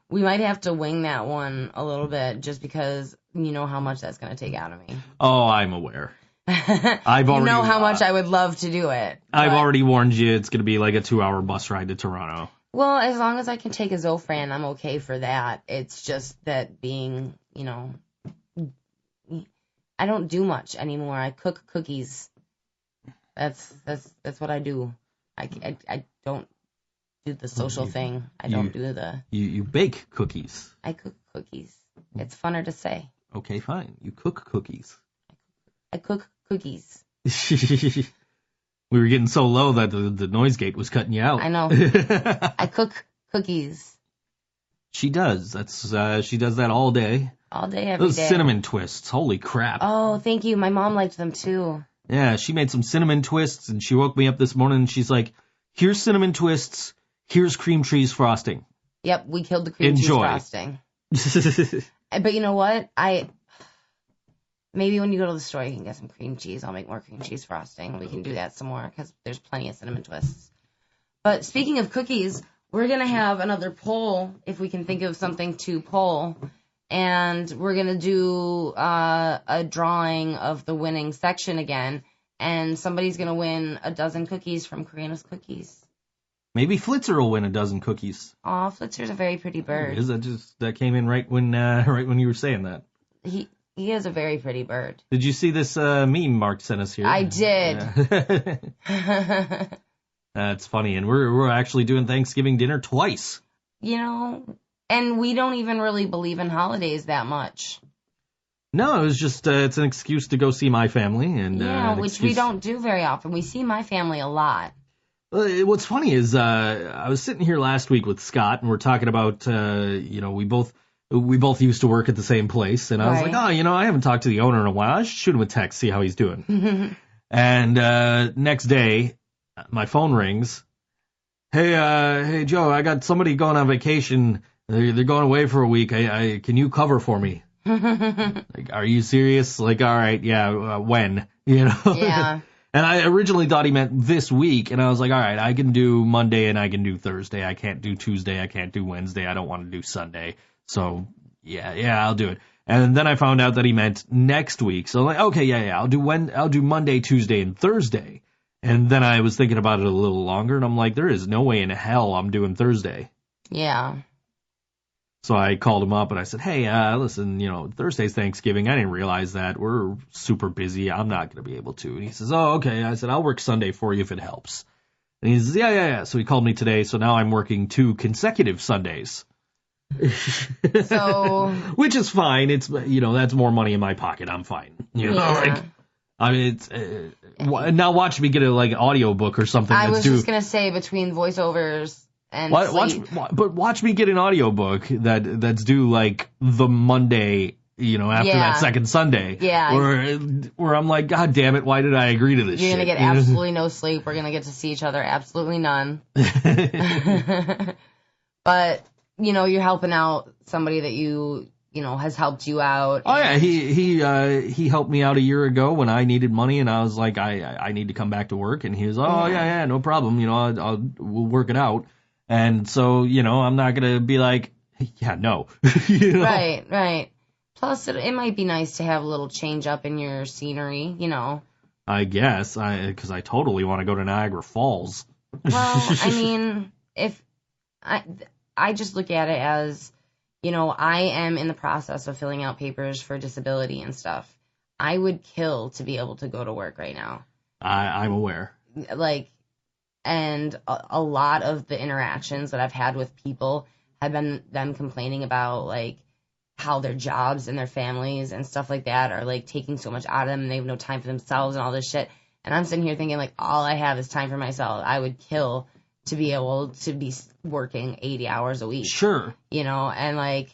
We might have to wing that one a little bit just because you know how much that's going to take out of me. Oh, I'm aware. You know how much I would love to do it. I've already warned you it's going to be like a 2-hour bus ride to Toronto. Well, as long as I can take a Zofran, I'm okay for that. It's just that being, I don't do much anymore. I cook cookies. That's what I do. I don't do the social thing. I don't do the... You bake cookies. I cook cookies. It's funner to say. Okay, fine. You cook cookies. I cook cookies. We were getting so low that the noise gate was cutting you out. I know. I cook cookies. She does. She does that all day. All day, every day. Those cinnamon twists. Holy crap. Oh, thank you. My mom liked them too. Yeah, she made some cinnamon twists, and she woke me up this morning, and she's like, here's cinnamon twists, here's cream cheese frosting. Yep, we killed the cream cheese frosting. But you know what? Maybe when you go to the store, you can get some cream cheese. I'll make more cream cheese frosting. We can do that some more because there's plenty of cinnamon twists. But speaking of cookies, we're going to have another poll, if we can think of something to poll. And we're going to do a drawing of the winning section again. And somebody's going to win a dozen cookies from Corina's Cookies. Maybe Flitzer will win a dozen cookies. Aw, Flitzer's a very pretty bird. That came in right when you were saying that. He is a very pretty bird. Did you see this meme Mark sent us here? I did. Yeah. That's funny, and we're actually doing Thanksgiving dinner twice. And we don't even really believe in holidays that much. No, it was just it's an excuse to go see my family, and which we don't do very often. We see my family a lot. What's funny is I was sitting here last week with Scott, and we're talking about we both used to work at the same place, and I was like, I haven't talked to the owner in a while. I should shoot him a text, see how he's doing. And next day, my phone rings. Hey Joe, I got somebody going on vacation. They're going away for a week. Can you cover for me? Like, are you serious? Like, all right, yeah. When? Yeah. And I originally thought he meant this week, and I was like, all right, I can do Monday and I can do Thursday. I can't do Tuesday. I can't do Wednesday. I don't want to do Sunday. So, yeah, I'll do it. And then I found out that he meant next week. So I'm like, okay, yeah, I'll do Monday, Tuesday, and Thursday. And then I was thinking about it a little longer, and I'm like, there is no way in hell I'm doing Thursday. Yeah. So I called him up and I said, hey, listen, Thursday's Thanksgiving. I didn't realize that. We're super busy. I'm not going to be able to. And he says, oh, okay. I said, I'll work Sunday for you if it helps. And he's, yeah. So he called me today, so now I'm working 2 consecutive Sundays. So, which is fine. It's, that's more money in my pocket. I'm fine. I mean, it's now watch me get a audiobook or something. I was just gonna say between voiceovers and sleep. Watch me get an audiobook that's due the Monday, after that second Sunday. Yeah. Where I'm like, God damn it, why did I agree to this? You're gonna get absolutely no sleep. We're gonna get to see each other absolutely none. But you're helping out somebody that has helped you out. Oh yeah, he helped me out a year ago when I needed money, and I was like, I need to come back to work, and he was, yeah, no problem, we'll work it out, and so I'm not gonna be like, yeah, no, Right. Plus, it might be nice to have a little change up in your scenery, I guess, because I totally want to go to Niagara Falls. Well, I mean, if I just look at it as, I am in the process of filling out papers for disability and stuff. I would kill to be able to go to work right now. I'm aware. And a lot of the interactions that I've had with people have been them complaining about, how their jobs and their families and stuff like that are, taking so much out of them, and they have no time for themselves and all this shit. And I'm sitting here thinking, all I have is time for myself. I would kill to be able to be working 80 hours a week. Sure. And I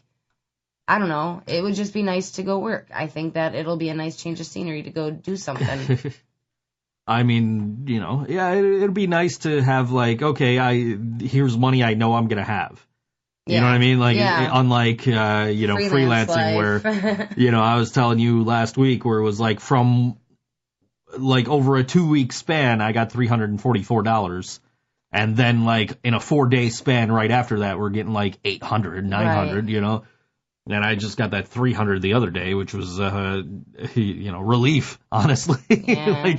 don't know. It would just be nice to go work. I think that it'll be a nice change of scenery to go do something. I mean, it'd be nice to have okay, here's money I know I'm going to have. You know what I mean? Unlike, freelancing where, I was telling you last week where it was from over a 2-week span, I got $344. And then, in a 4-day span right after that, we're getting, 800, 900, And I just got that 300 the other day, which was, relief, honestly. Yeah.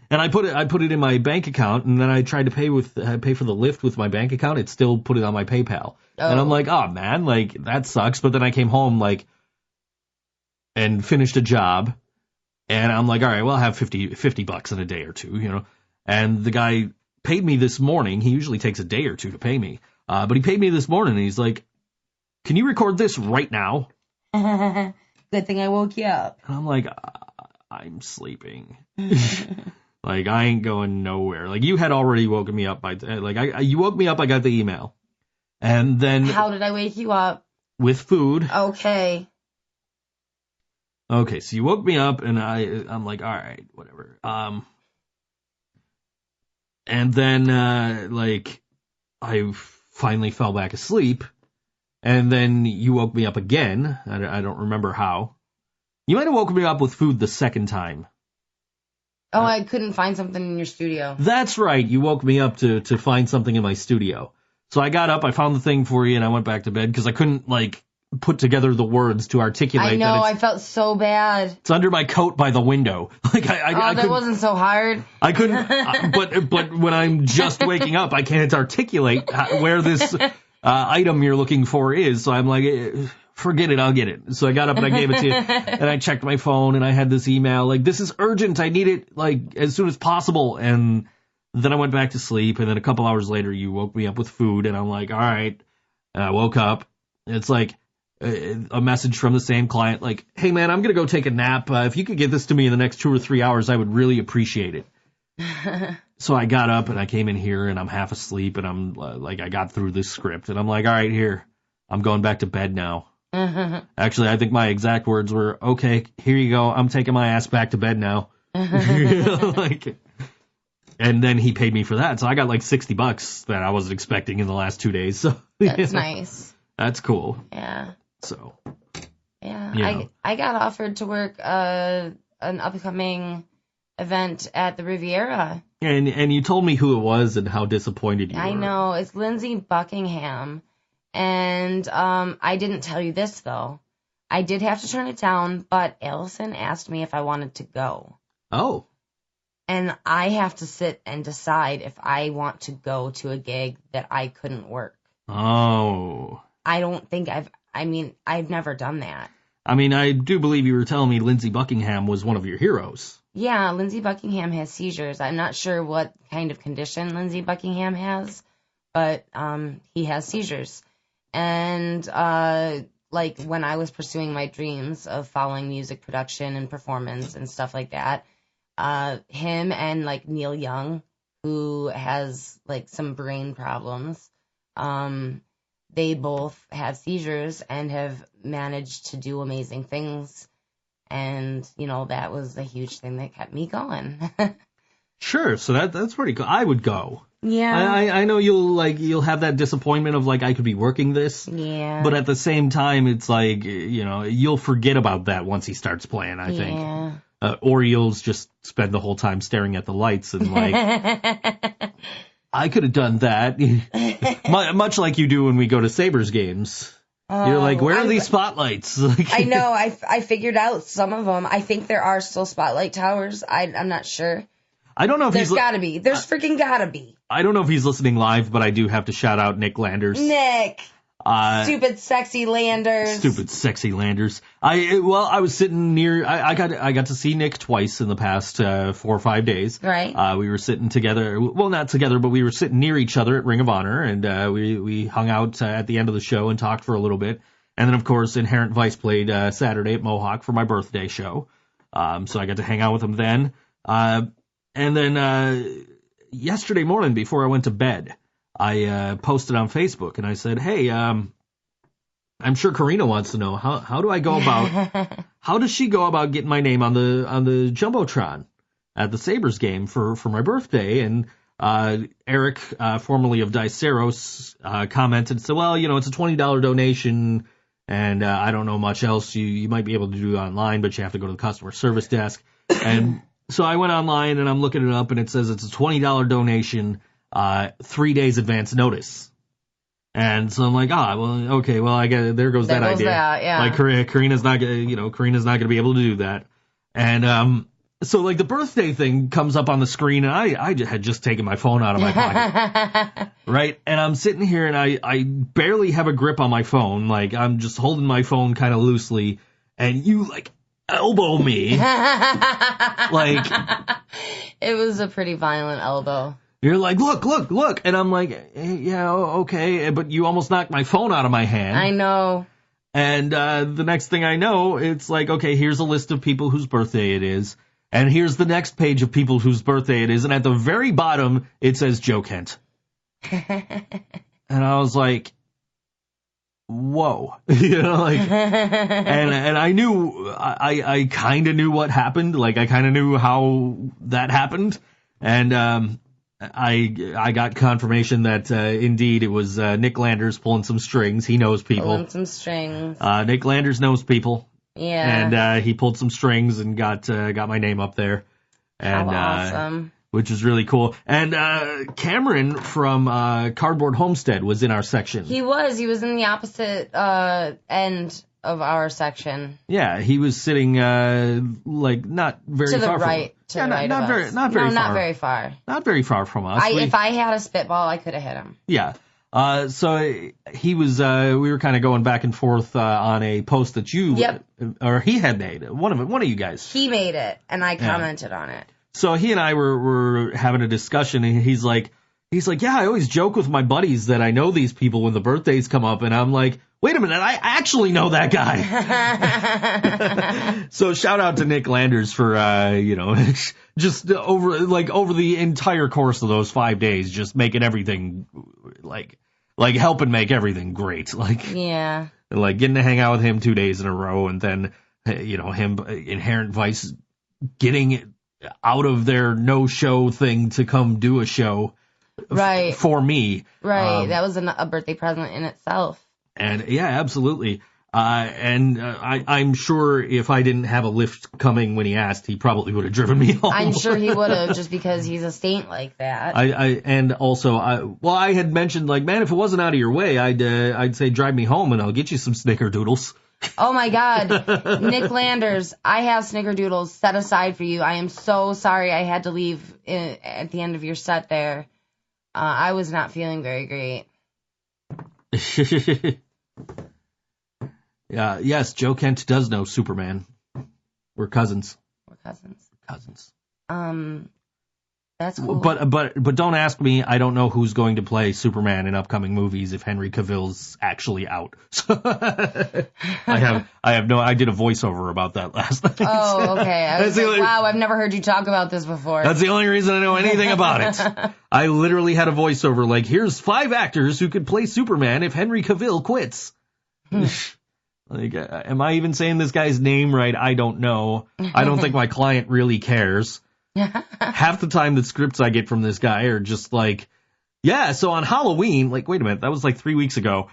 And I put it in my bank account, and then I tried to pay for the Lyft with my bank account. It still put it on my PayPal. Oh. And I'm like, oh, man, that sucks. But then I came home, and finished a job. And I'm like, all right, well, I'll have $50 in a day or two, And the guy paid me this morning. He usually takes a day or two to pay me. But he paid me this morning, and he's like, can you record this right now? Good thing I woke you up. And I'm like, I'm sleeping. I ain't going nowhere. You had already woken me up you woke me up, I got the email. And then... How did I wake you up? With food. Okay, so you woke me up, and I'm like, all right, whatever. And then, I finally fell back asleep, and then you woke me up again. I don't remember how. You might have woken me up with food the second time. Oh, I couldn't find something in your studio. That's right. You woke me up to find something in my studio. So I got up, I found the thing for you, and I went back to bed because I couldn't, put together the words to articulate. I know, I felt so bad. It's under my coat by the window. That wasn't so hard. I couldn't, but when I'm just waking up, I can't articulate where this item you're looking for is. So I'm like, forget it, I'll get it. So I got up and I gave it to you, and I checked my phone, and I had this email, this is urgent, I need it, as soon as possible. And then I went back to sleep, and then a couple hours later, you woke me up with food, and I'm like, all right. And I woke up, and it's a message from the same client, hey man, I'm going to go take a nap. If you could get this to me in the next 2 or 3 hours, I would really appreciate it. So I got up and I came in here and I'm half asleep and I'm I got through this script and I'm like, all right, here, I'm going back to bed now. Actually, I think my exact words were, okay, here you go. I'm taking my ass back to bed now. And then he paid me for that. So I got $60 that I wasn't expecting in the last 2 days. So that's nice. That's cool. Yeah. So. Yeah. I got offered to work an upcoming event at the Riviera. And you told me who it was and how disappointed you were. I know. It's Lindsay Buckingham. And I didn't tell you this, though. I did have to turn it down, but Allison asked me if I wanted to go. Oh. And I have to sit and decide if I want to go to a gig that I couldn't work. Oh. I don't think I've never done that. I mean, I do believe you were telling me Lindsey Buckingham was one of your heroes. Yeah, Lindsey Buckingham has seizures. I'm not sure what kind of condition Lindsey Buckingham has, but he has seizures. And like when I was pursuing my dreams of following music production and performance and stuff like that, him and like Neil Young, who has like some brain problems, they both have seizures and have managed to do amazing things. And, you know, that was a huge thing that kept me going. Sure, so that's pretty cool. I would go. Yeah. I know you'll have that disappointment of like I could be working this. Yeah. But at the same time, it's like, you know, you'll forget about that once he starts playing, I think. Yeah. Or you'll just spend the whole time staring at the lights and like, I could have done that. Much like you do when we go to Sabres games. You're like, where are these spotlights? I know. I figured out some of them. I think there are still spotlight towers. I'm not sure. I don't know if There's gotta be. There's freaking gotta be. I don't know if he's listening live, but I do have to shout out Nick Landers. Nick! Stupid sexy Landers. Stupid sexy Landers. I was sitting near. I got to see Nick twice in the past 4 or 5 days. Right. We were sitting together. Well, not together, but we were sitting near each other at Ring of Honor, and we hung out at the end of the show and talked for a little bit. And then, of course, Inherent Vice played Saturday at Mohawk for my birthday show. So I got to hang out with him then. And then yesterday morning, before I went to bed, I posted on Facebook and I said, hey, I'm sure Corina wants to know how do I go about how does she go about getting my name on the Jumbotron at the Sabres game for my birthday? And Eric, formerly of Diceros, commented, said, well, you know, it's a $20 donation and I don't know much else. You might be able to do it online, but you have to go to the customer service desk. And so I went online and I'm looking it up and it says it's a $20 donation. 3 days advance notice. And so I'm like, well, okay, well, I guess there goes that idea. Yeah. Like Corina's not gonna be able to do that. And so like the birthday thing comes up on the screen and I had just taken my phone out of my pocket. Right? And I'm sitting here and I barely have a grip on my phone. Like I'm just holding my phone kind of loosely and you like elbow me. Like it was a pretty violent elbow. You're like, look. And I'm like, yeah, okay. But you almost knocked my phone out of my hand. I know. And the next thing I know, it's like, okay, here's a list of people whose birthday it is. And here's the next page of people whose birthday it is. And at the very bottom, it says Joe Kent. And I was like, whoa. You know, like, and I knew, I kind of knew what happened. Like, I kind of knew how that happened. And, I got confirmation that indeed it was Nick Landers pulling some strings. He knows people. Pulling some strings. Nick Landers knows people. Yeah. And he pulled some strings and got my name up there. And awesome. Which is really cool. And Cameron from Cardboard Homestead was in our section. He was in the opposite end of our section. Yeah, he was sitting like not very far to the from right. To the right of us. Not very far. Not very far. Not very far from us. If I had a spitball, I could have hit him. Yeah. So he was. We were kind of going back and forth on a post that you or he had made. One of you guys. He made it, and I commented on it. So he and I were having a discussion, and he's like, yeah, I always joke with my buddies that I know these people when the birthdays come up, and I'm like, wait a minute, I actually know that guy. So shout out to Nick Landers for, just over the entire course of those 5 days, just making everything, like helping make everything great. Yeah. Like getting to hang out with him 2 days in a row, and then, him, Inherent Vice, getting out of their no-show thing to come do a show. Right. For me. Right. That was a birthday present in itself. And yeah, absolutely. I'm sure if I didn't have a lift coming when he asked, he probably would have driven me home. I'm sure he would have, just because he's a saint like that. I had mentioned, like, man, if it wasn't out of your way, I'd say drive me home and I'll get you some snickerdoodles. Oh my God. Nick Landers, I have snickerdoodles set aside for you. I am so sorry I had to leave at the end of your set there. I was not feeling very great. Yes, Joe Kent does know Superman. We're cousins. Cousins. That's cool. But don't ask me. I don't know who's going to play Superman in upcoming movies if Henry Cavill's actually out. So I did a voiceover about that last night. Oh, okay. I was like, wow, I've never heard you talk about this before. That's the only reason I know anything about it. I literally had a voiceover like, here's 5 actors who could play Superman if Henry Cavill quits. Like, am I even saying this guy's name right? I don't know. I don't think my client really cares. Half the time the scripts I get from this guy are just like, yeah, so on Halloween, like, wait a minute, that was like 3 weeks ago.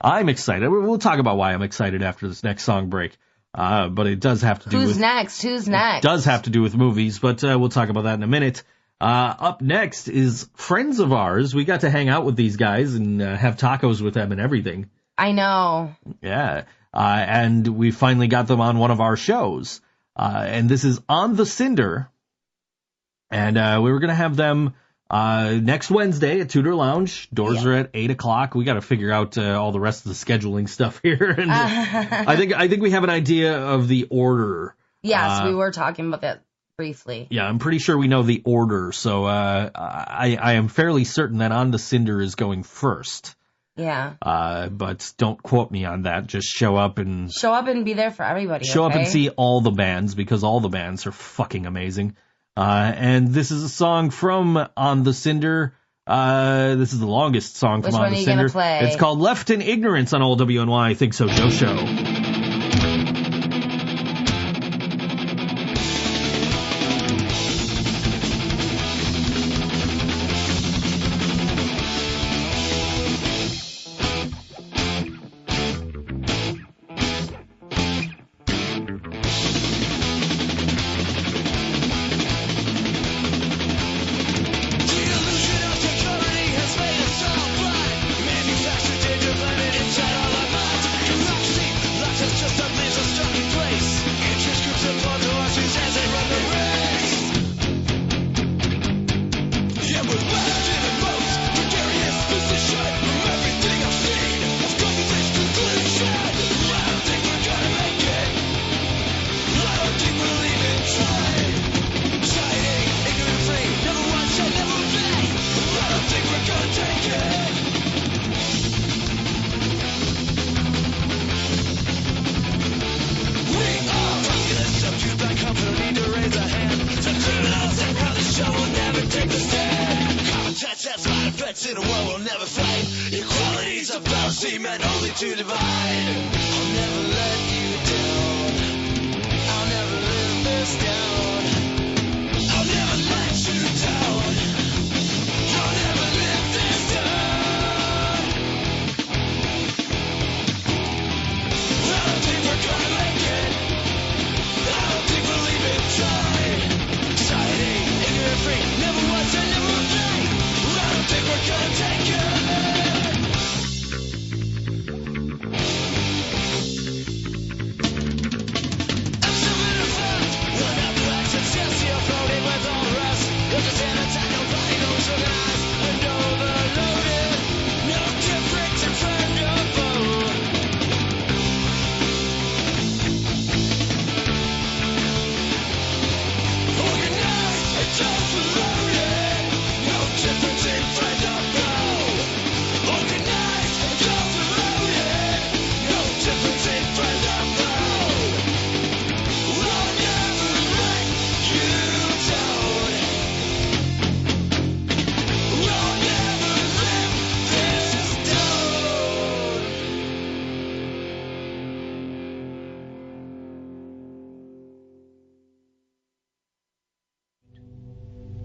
I'm excited. We'll talk about why I'm excited after this next song break. But it does have to do with... Who's next? It does have to do with movies, but we'll talk about that in a minute. Up next is friends of ours. We got to hang out with these guys and have tacos with them and everything. I know. Yeah. And we finally got them on one of our shows. And this is on the Cinder. And we were going to have them next Wednesday at Tudor Lounge. Doors are at 8 o'clock. We got to figure out all the rest of the scheduling stuff here. And I think we have an idea of the order. Yes, we were talking about that briefly. Yeah, I'm pretty sure we know the order. So I am fairly certain that On the Cinder is going first. Yeah. But don't quote me on that. Just show up and be there for everybody. Show up and see all the bands, because all the bands are fucking amazing. And this is a song from On the Cinder. This is the longest song from On the Cinder. Which one are you gonna play? It's called Left in Ignorance on Old WNY Think So Joe Show.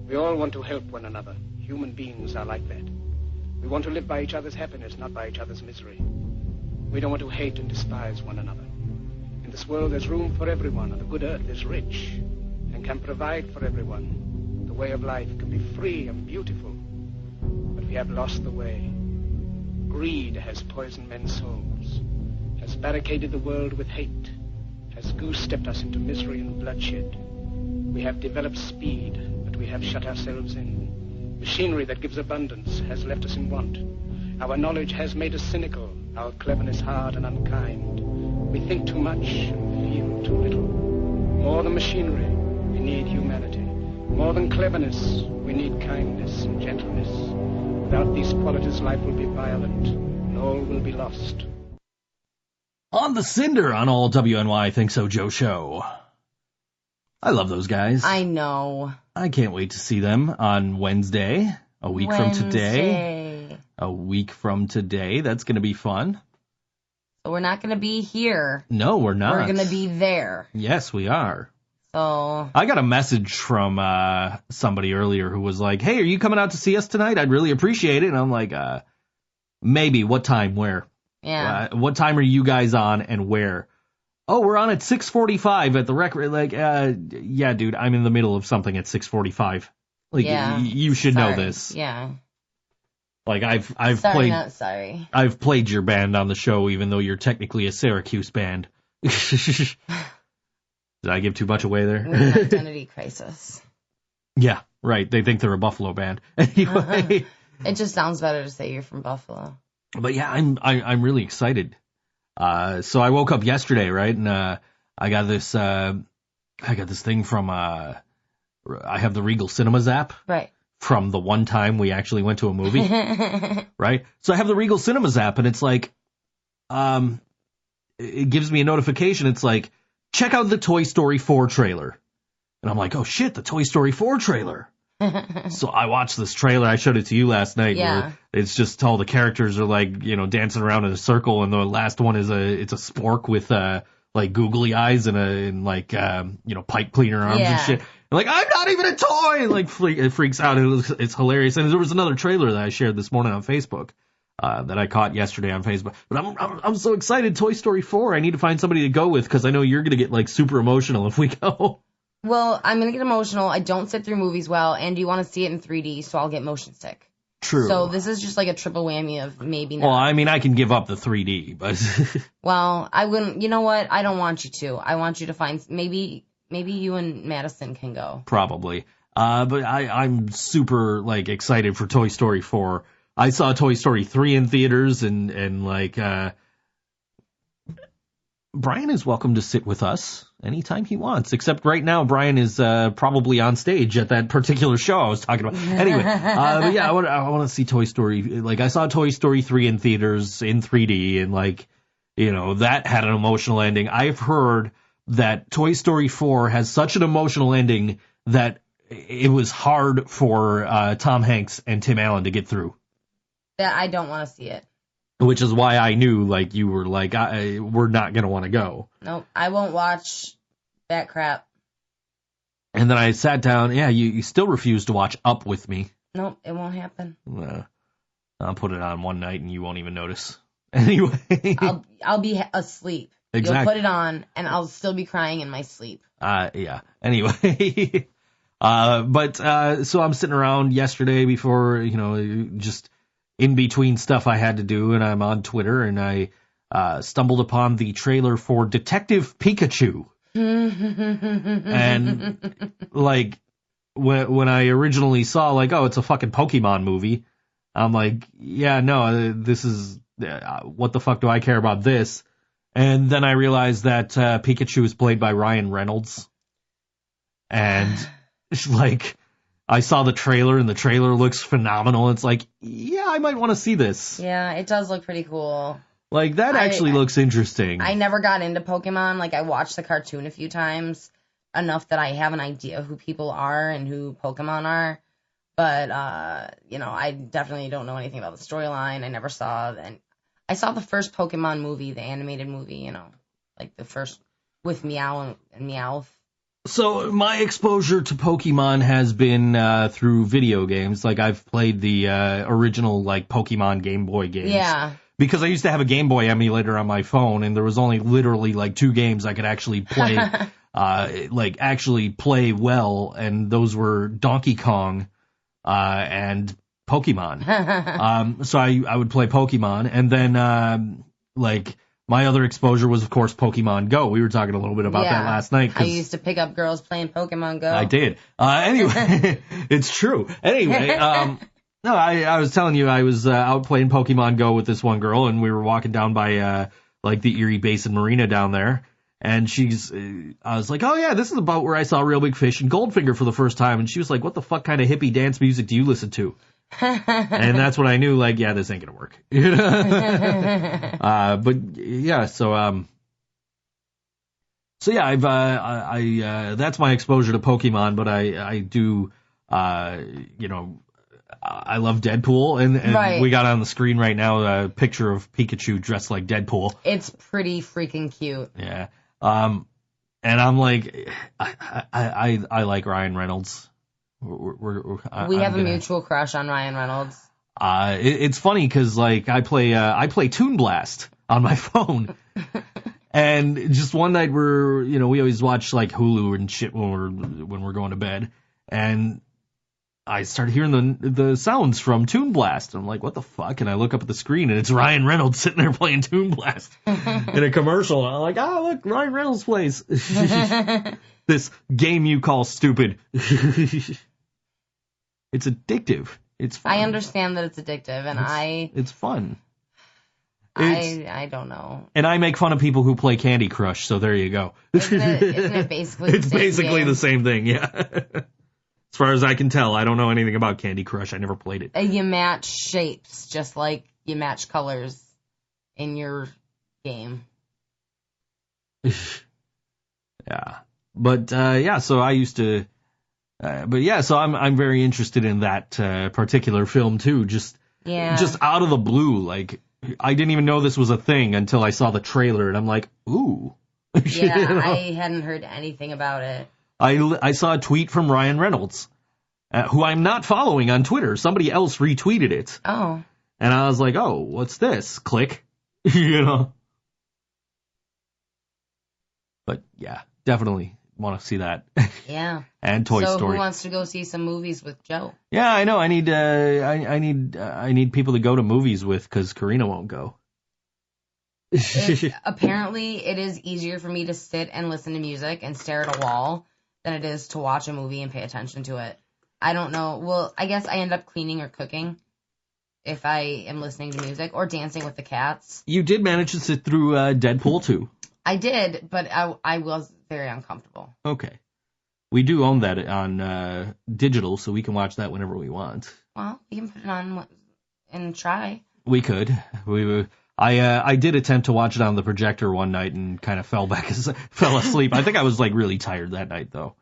We all want to help one another. Human beings are like that. We want to live by each other's happiness, not by each other's misery. We don't want to hate and despise one another. In this world, there's room for everyone, and the good earth is rich and can provide for everyone. The way of life can be free and beautiful, but we have lost the way. Greed has poisoned men's souls, has barricaded the world with hate, has goose-stepped us into misery and bloodshed. We have developed speed, but we have shut ourselves in. Machinery that gives abundance has left us in want. Our knowledge has made us cynical, our cleverness hard and unkind. We think too much and feel too little. More than machinery, we need humanity. More than cleverness, we need kindness and gentleness. Without these qualities, life will be violent, and all will be lost. On the Cinder on all WNY ThinkSoJoe Show. I love those guys. I know. I can't wait to see them on Wednesday, a week from today. A week from today. That's going to be fun. So we're not going to be here. No, we're not. We're going to be there. Yes, we are. So I got a message from somebody earlier who was like, hey, are you coming out to see us tonight? I'd really appreciate it. And I'm like, maybe. What time? Where? Yeah. What time are you guys on and where? Oh, we're on at 6:45 at the record. Like, yeah, dude, I'm in the middle of something at 6:45. Like, yeah. You should know this. Yeah. Like, I've sorry, played. Not sorry. I've played your band on the show, even though you're technically a Syracuse band. Did I give too much away there? We're an identity crisis. Yeah, right. They think they're a Buffalo band. Anyway, it just sounds better to say you're from Buffalo. But yeah, I'm really excited. So I woke up yesterday, right, and I got this thing from I have the Regal Cinemas app, right, from the one time we actually went to a movie, right? So I have the Regal Cinemas app, and it's like, it gives me a notification. It's like, check out the Toy Story 4 trailer, and I'm like, oh shit, the Toy Story 4 trailer. So I watched this trailer. I showed it to you last night. Yeah. Where it's just all the characters are like, dancing around in a circle, and the last one is it's a spork with like googly eyes and pipe cleaner arms and shit. And like, I'm not even a toy. And like it freaks out. It's hilarious. And there was another trailer that I shared this morning on Facebook that I caught yesterday on Facebook. But I'm so excited. Toy Story 4. I need to find somebody to go with because I know you're gonna get like super emotional if we go. Well, I'm going to get emotional. I don't sit through movies well, and you want to see it in 3D, so I'll get motion sick. True. So this is just like a triple whammy of maybe not. Well, I mean, I can give up the 3D, but... Well, I wouldn't... You know what? I don't want you to. I want you to find... Maybe you and Madison can go. Probably. But I'm super, like, excited for Toy Story 4. I saw Toy Story 3 in theaters, and Brian is welcome to sit with us anytime he wants, except right now Brian is probably on stage at that particular show I was talking about. Anyway, but yeah, I want to see Toy Story. Like, I saw Toy Story 3 in theaters in 3D, and like, that had an emotional ending. I've heard that Toy Story 4 has such an emotional ending that it was hard for Tom Hanks and Tim Allen to get through. That I don't want to see it. Which is why I knew, like, you were like, we're not going to want to go. Nope, I won't watch that crap. And then I sat down. Yeah, you still refuse to watch Up with me. Nope, it won't happen. I'll put it on one night and you won't even notice. Anyway. I'll be asleep. Exactly. You'll put it on, and I'll still be crying in my sleep. Yeah. Anyway. So I'm sitting around yesterday before, just... in between stuff I had to do, and I'm on Twitter, and I stumbled upon the trailer for Detective Pikachu. And, like, when I originally saw, like, oh, it's a fucking Pokemon movie, I'm like, yeah, no, this is, what the fuck do I care about this? And then I realized that Pikachu is played by Ryan Reynolds. And, like... I saw the trailer, and the trailer looks phenomenal. It's like, yeah, I might want to see this. Yeah, it does look pretty cool. Like, that actually looks interesting. I never got into Pokemon. Like, I watched the cartoon a few times, enough that I have an idea of who people are and who Pokemon are. But, I definitely don't know anything about the storyline. I never saw... And I saw the first Pokemon movie, the animated movie, like the first with Meow and Meowth. So my exposure to Pokemon has been through video games. Like, I've played the original, like, Pokemon Game Boy games. Yeah. Because I used to have a Game Boy emulator on my phone, and there was only literally, like, 2 games I could actually play, actually play well, and those were Donkey Kong and Pokemon. So I would play Pokemon, and then, my other exposure was, of course, Pokemon Go. We were talking a little bit about that last night. I used to pick up girls playing Pokemon Go. I did. Anyway, it's true. Anyway, No, I was telling you I was out playing Pokemon Go with this one girl, and we were walking down by like the Erie Basin Marina down there, and I was like, oh yeah, this is about where I saw Real Big Fish and Goldfinger for the first time, and she was like, what the fuck kind of hippie dance music do you listen to? And that's when I knew, like, yeah, this ain't gonna work. But yeah, so yeah, that's my exposure to Pokemon, but I do, I love Deadpool, and right. We got on the screen right now a picture of Pikachu dressed like Deadpool. It's pretty freaking cute. Yeah. And I'm like, I like Ryan Reynolds. We have a mutual crush on Ryan Reynolds. It's funny because like I play Toon Blast on my phone, and just one night we always watch like Hulu and shit when we're going to bed, and I started hearing the sounds from Toon Blast. I'm like, what the fuck? And I look up at the screen, and it's Ryan Reynolds sitting there playing Toon Blast in a commercial. And I'm like, oh, look, Ryan Reynolds plays this game you call stupid. It's addictive. It's fun. I understand that it's addictive, and it's fun. I don't know. And I make fun of people who play Candy Crush, so there you go. Isn't it basically It's basically the same thing, yeah. As far as I can tell, I don't know anything about Candy Crush. I never played it. You match shapes, just like you match colors in your game. Yeah. But, so I used to... so I'm very interested in that particular film, too. Just out of the blue. Like, I didn't even know this was a thing until I saw the trailer, and I'm like, ooh. Yeah, I hadn't heard anything about it. I saw a tweet from Ryan Reynolds, who I'm not following on Twitter. Somebody else retweeted it. Oh. And I was like, oh, what's this? Click. But, yeah, definitely want to see that. Yeah. And Toy Story. So who wants to go see some movies with Joe? Yeah, I know. I need people to go to movies with because Corina won't go. Apparently, it is easier for me to sit and listen to music and stare at a wall than it is to watch a movie and pay attention to it. I don't know. Well, I guess I end up cleaning or cooking if I am listening to music or dancing with the cats. You did manage to sit through Deadpool 2. I did, but I was very uncomfortable. Okay. We do own that on digital, so we can watch that whenever we want. Well, you can put it on and try. We could. I did attempt to watch it on the projector one night and kind of fell asleep. I think I was like really tired that night though.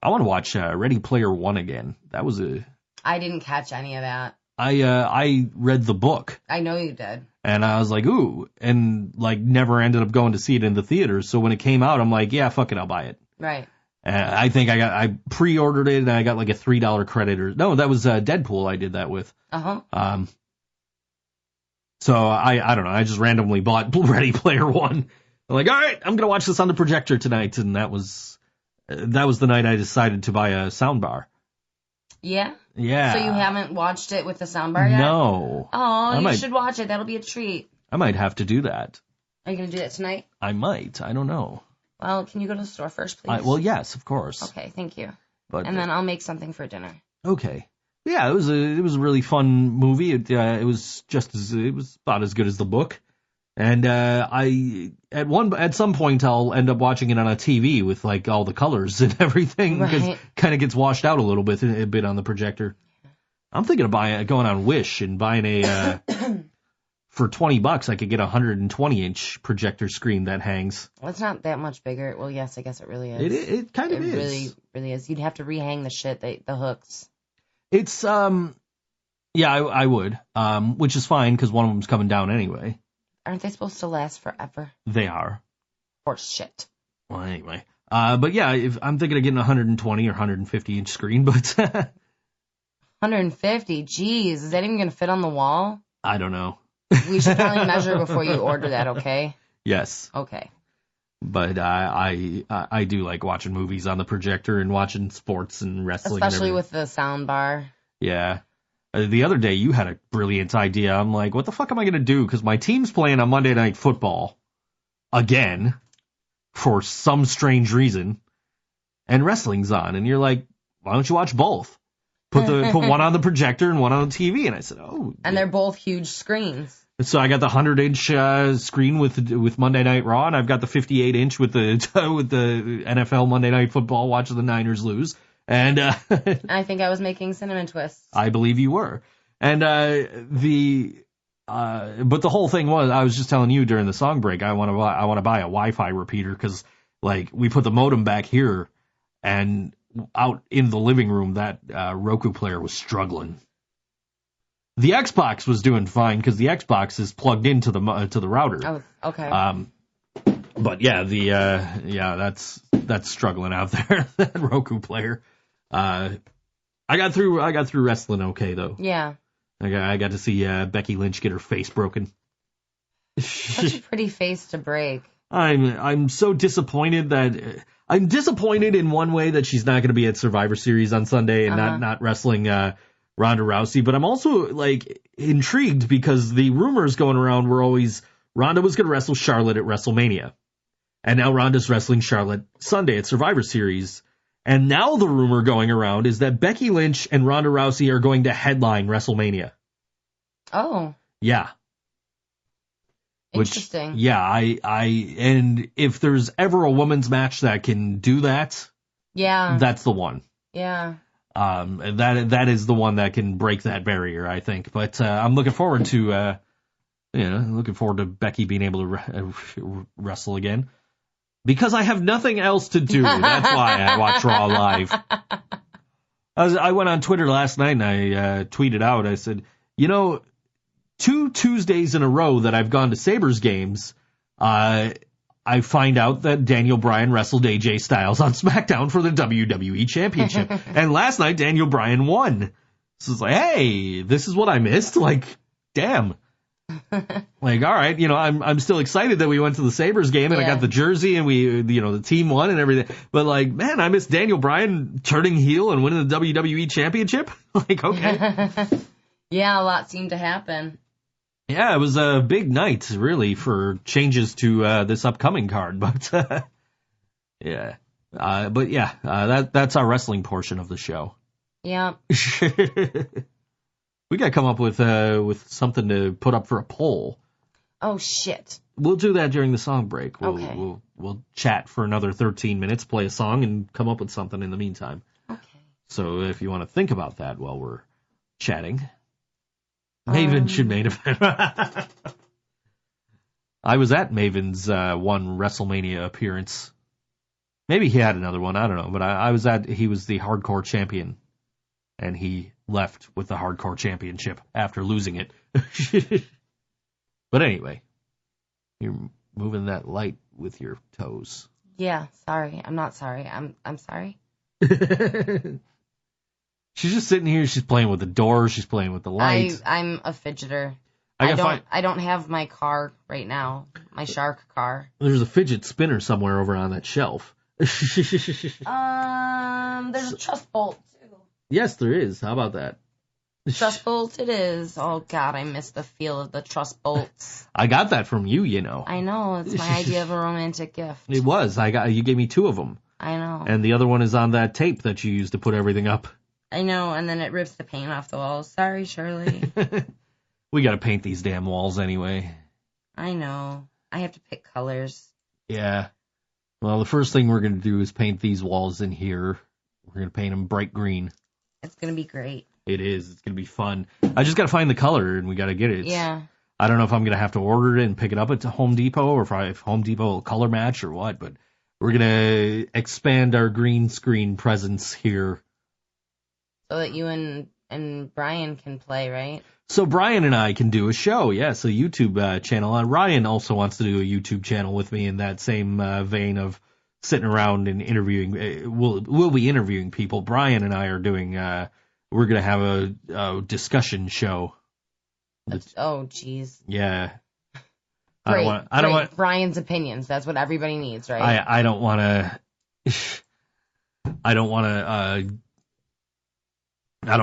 I want to watch Ready Player One again. That was I didn't catch any of that. I read the book. I know you did. And I was like, ooh, and like never ended up going to see it in the theaters. So when it came out, I'm like, yeah, fuck it, I'll buy it. Right. I think I pre-ordered it and I got like a $3 credit no, that was Deadpool I did that with. Uh-huh. So I don't know. I just randomly bought Ready Player One. I'm like, all right, I'm gonna watch this on the projector tonight, and that was the night I decided to buy a soundbar. Yeah. Yeah. So you haven't watched it with the soundbar yet? No. Oh, you should watch it. That'll be a treat. I might have to do that. Are you gonna do that tonight? I might. I don't know. Well, can you go to the store first, please? Well, yes, of course. Okay, thank you. And then I'll make something for dinner. Okay. Yeah, it was a really fun movie. It was about as good as the book. And at some point I'll end up watching it on a TV with like all the colors and everything because it kind of gets washed out a bit on the projector. I'm thinking of going on Wish and buying a for $20 I could get a 120-inch projector screen that hangs. Well, it's not that much bigger. Well, yes, I guess it really is. It kind of is. It really, really is. You'd have to rehang the shit, the hooks. It's I would, which is fine because one of them's coming down anyway. Aren't they supposed to last forever? They are. Horse shit. Well, anyway. But yeah, if I'm thinking of getting a 120 or 150-inch screen, but 150, jeez, is that even gonna fit on the wall? I don't know. We should probably measure before you order that, okay? Yes. Okay. But I do like watching movies on the projector and watching sports and wrestling. Especially with the sound bar. Yeah. The other day you had a brilliant idea. I'm like, what the fuck am I going to do? Because my team's playing on Monday Night Football again for some strange reason. And wrestling's on. And you're like, why don't you watch both? put one on the projector and one on the TV. And I said, oh. And they're both huge screens. So I got the 100-inch screen with Monday Night Raw, and I've got the 58-inch with the NFL Monday Night Football, watching the Niners lose. And I think I was making cinnamon twists. I believe you were. And but the whole thing was, I was just telling you during the song break, I want to buy a Wi-Fi repeater because like we put the modem back here, and out in the living room that Roku player was struggling. The Xbox was doing fine because the Xbox is plugged into the router. Oh, okay. But yeah, that's struggling out there. That Roku player. I got through wrestling okay though. Yeah. I got to see Becky Lynch get her face broken. Such a pretty face to break. I'm so disappointed that I'm disappointed in one way that she's not going to be at Survivor Series on Sunday and not wrestling Ronda Rousey, but I'm also like intrigued because the rumors going around were always Ronda was going to wrestle Charlotte at WrestleMania, and now Ronda's wrestling Charlotte Sunday at Survivor Series, and now the rumor going around is that Becky Lynch and Ronda Rousey are going to headline WrestleMania. Oh. Yeah. Interesting. And if there's ever a women's match that can do that, that's the one. Yeah. That is the one that can break that barrier, I think. But I'm looking forward to Becky being able to wrestle again because I have nothing else to do. That's why I watch Raw live. I went on Twitter last night and I tweeted out. I said, 2 Tuesdays in a row that I've gone to Sabres games, I find out that Daniel Bryan wrestled AJ Styles on SmackDown for the WWE Championship. And last night, Daniel Bryan won. So it's like, hey, this is what I missed? Like, damn. Like, all right, I'm still excited that we went to the Sabres game and I got the jersey and we, the team won and everything. But like, man, I missed Daniel Bryan turning heel and winning the WWE Championship. Like, okay. Yeah, a lot seemed to happen. Yeah, it was a big night, really, for changes to this upcoming card. But that's our wrestling portion of the show. Yeah. We got to come up with something to put up for a poll. Oh shit. We'll do that during the song break. Okay. We'll chat for another 13 minutes, play a song, and come up with something in the meantime. Okay. So if you want to think about that while we're chatting. Maven should main event. I was at Maven's one WrestleMania appearance. Maybe he had another one, I don't know. But he was the hardcore champion. And he left with the hardcore championship after losing it. But anyway, you're moving that light with your toes. Yeah, sorry. I'm not sorry. I'm sorry. She's just sitting here. She's playing with the door. She's playing with the light. I'm a fidgeter. I don't have my car right now. My shark car. There's a fidget spinner somewhere over on that shelf. There's a truss bolt too. Yes, there is. How about that? Truss bolt it is. Oh God, I miss the feel of the truss bolts. I got that from you, I know. It's my idea of a romantic gift. It was. You gave me 2 of them. I know. And the other one is on that tape that you used to put everything up. I know, and then it rips the paint off the walls. Sorry, Shirley. We gotta paint these damn walls anyway. I know. I have to pick colors. Yeah. Well, the first thing we're gonna do is paint these walls in here. We're gonna paint them bright green. It's gonna be great. It is. It's gonna be fun. I just gotta find the color and we gotta get it. Yeah. I don't know if I'm gonna have to order it and pick it up at Home Depot or if Home Depot will color match or what, but we're gonna expand our green screen presence here. So that you and Brian can play, right? So Brian and I can do a show, yes, a YouTube channel. Ryan also wants to do a YouTube channel with me in that same vein of sitting around and interviewing. We'll be interviewing people. Brian and I are doing. We're gonna have a discussion show. Oh, jeez. Yeah. I don't want Brian's opinions. That's what everybody needs, right? I don't want to. I don't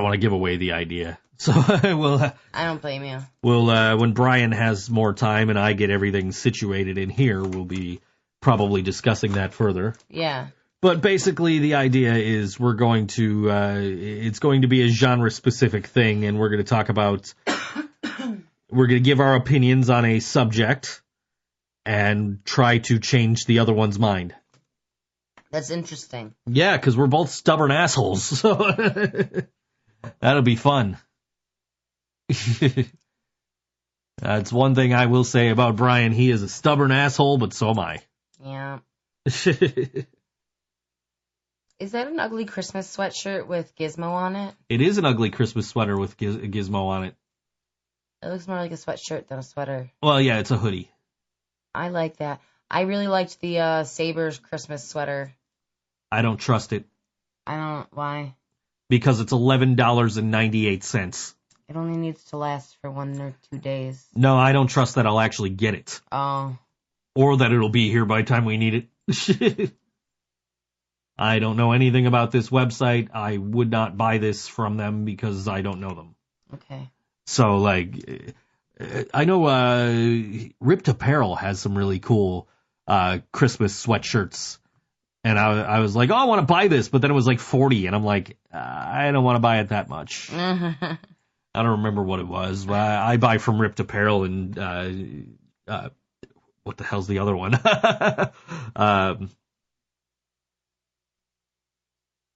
want to give away the idea. So we'll. I don't blame you. We'll when Brian has more time and I get everything situated in here, we'll be probably discussing that further. Yeah. But basically, the idea is we're going to, it's going to be a genre-specific thing, and we're going to talk about, we're going to give our opinions on a subject and try to change the other one's mind. That's interesting. Yeah, because we're both stubborn assholes, so that'll be fun. That's one thing I will say about Brian. He is a stubborn asshole, but so am I. Yeah. Is that an ugly Christmas sweatshirt with Gizmo on it? It is an ugly Christmas sweater with Gizmo on it. It looks more like a sweatshirt than a sweater. Well, yeah, it's a hoodie. I like that. I really liked the Sabres Christmas sweater. I don't trust it. I don't. Why? Because it's $11.98. It only needs to last for 1 or 2 days. No, I don't trust that I'll actually get it. Oh. Or that it'll be here by the time we need it. I don't know anything about this website. I would not buy this from them because I don't know them. Okay. So, like, I know Ripped Apparel has some really cool Christmas sweatshirts. And I was like, oh, I want to buy this. But then it was like $40. And I'm like, I don't want to buy it that much. I don't remember what it was. I buy from Ripped Apparel and what the hell's the other one?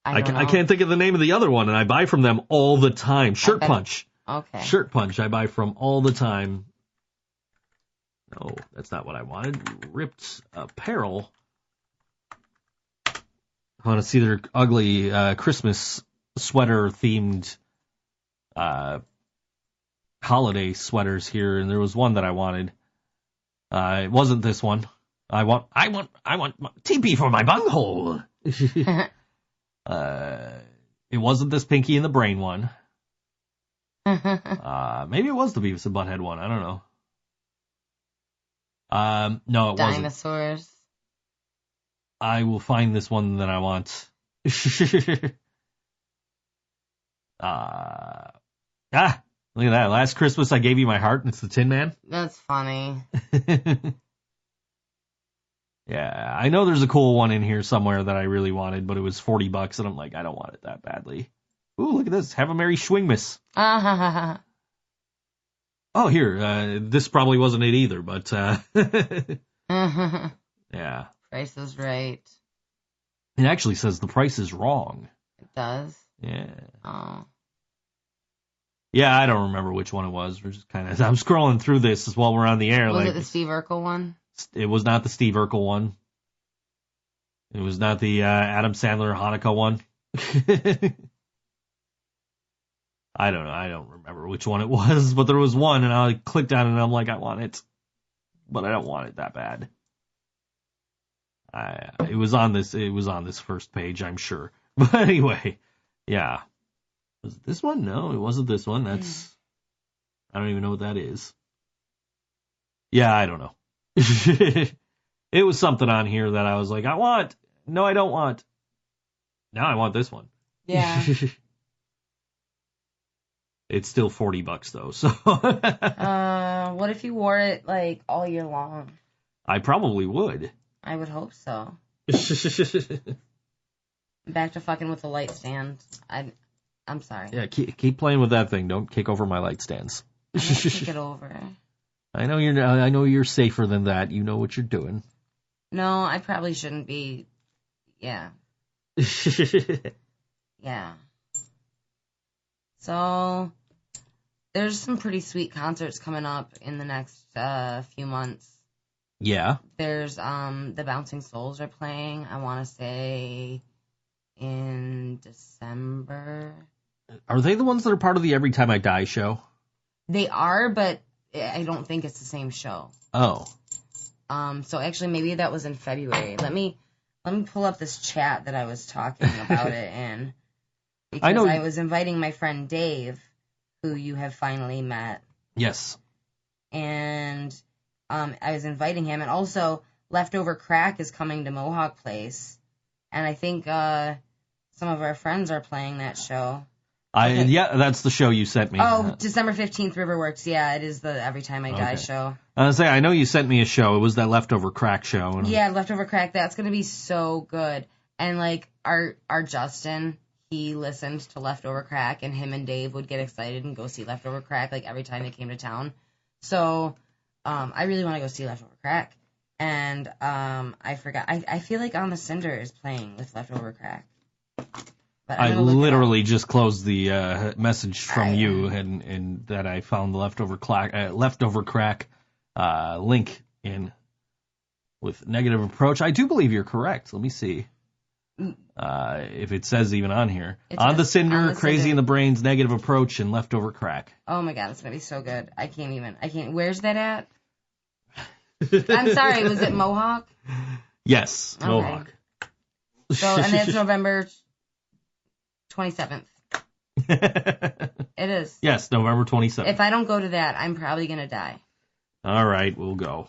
I can't think of the name of the other one, and I buy from them all the time. Shirt Punch. Okay. Shirt Punch I buy from all the time. No, that's not what I wanted. Ripped Apparel. I want to see their ugly Christmas sweater-themed holiday sweaters here, and there was one that I wanted. It wasn't this one. I want TP for my bunghole. It wasn't this Pinky and the Brain one. Maybe it was the Beavis and Butthead one. I don't know. No, it wasn't. Dinosaurs. I will find this one that I want. Look at that. Last Christmas I gave you my heart, and it's the Tin Man. That's funny. Yeah, I know there's a cool one in here somewhere that I really wanted, but it was $40, and I'm like, I don't want it that badly. Ooh, look at this. Have a Merry Schwingmas. Oh, here. This probably wasn't it either, but yeah. Price is right. It actually says the price is wrong. It does? Yeah. Oh. Yeah, I don't remember which one it was. We're just kind of. I'm scrolling through this while we're on the air. Was it the Steve Urkel one? It was not the Steve Urkel one. It was not the Adam Sandler Hanukkah one. I don't know. I don't remember which one it was, but there was one, and I clicked on it, and I'm like, I want it, but I don't want it that bad. It was on this. It was on this first page, I'm sure. But anyway, yeah. Was it this one? No, it wasn't this one. That's. I don't even know what that is. Yeah, I don't know. It was something on here that I was like, I want. No, I don't want. Now I want this one. Yeah. It's still $40 though. So. What if you wore it like all year long? I probably would. I would hope so. Back to fucking with the light stand. I'm sorry. Yeah, keep playing with that thing. Don't kick over my light stands. I'm gonna kick it over. I know you're safer than that. You know what you're doing. No, I probably shouldn't be. Yeah. Yeah. So, there's some pretty sweet concerts coming up in the next few months. Yeah. There's the Bouncing Souls are playing, I want to say, in December. Are they the ones that are part of the Every Time I Die show? They are, but I don't think it's the same show. Oh. So actually maybe that was in February. Let me pull up this chat that I was talking about it in. Because I was inviting my friend Dave, who you have finally met. Yes. And I was inviting him, and also Leftover Crack is coming to Mohawk Place, and I think some of our friends are playing that show. Okay. Yeah, that's the show you sent me. Oh, December 15th, Riverworks. Yeah, it is the Every Time I Die show. I was saying, I know you sent me a show. It was that Leftover Crack show. Yeah, Leftover Crack. That's going to be so good. And, like, our Justin, he listened to Leftover Crack, and him and Dave would get excited and go see Leftover Crack, like, every time they came to town. So, I really want to go see Leftover Crack. And, I forgot. I feel like On the Cinder is playing with Leftover Crack. But I literally just closed the message from you, and that I found the Leftover Crack link in with Negative Approach. I do believe you're correct. Let me see. If it says even on here. On the Cinder, Crazy in the Brains, Negative Approach, and Leftover Crack. Oh my god, it's going to be so good. I can't. Where's that at? I'm sorry, was it Mohawk? Yes, okay. Mohawk. So, and that's November 27th. It is. Yes, November 27th. If I don't go to that, I'm probably going to die. All right, we'll go.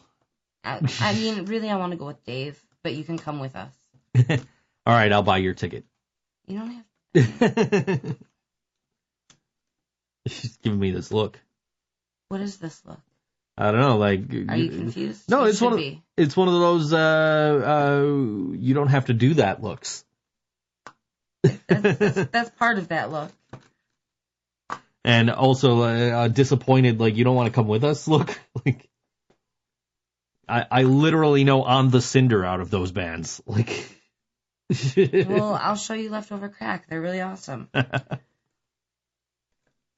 I mean, really, I want to go with Dave, but you can come with us. All right, I'll buy your ticket. You don't have to. She's giving me this look. What is this look? I don't know, like... Are you confused? No, it's one of those, you don't have to do that looks. That's part of that look. And also, disappointed, like, you don't want to come with us look. Like, I literally know On the Cinder out of those bands. Like... Well, I'll show you Leftover Crack. They're really awesome.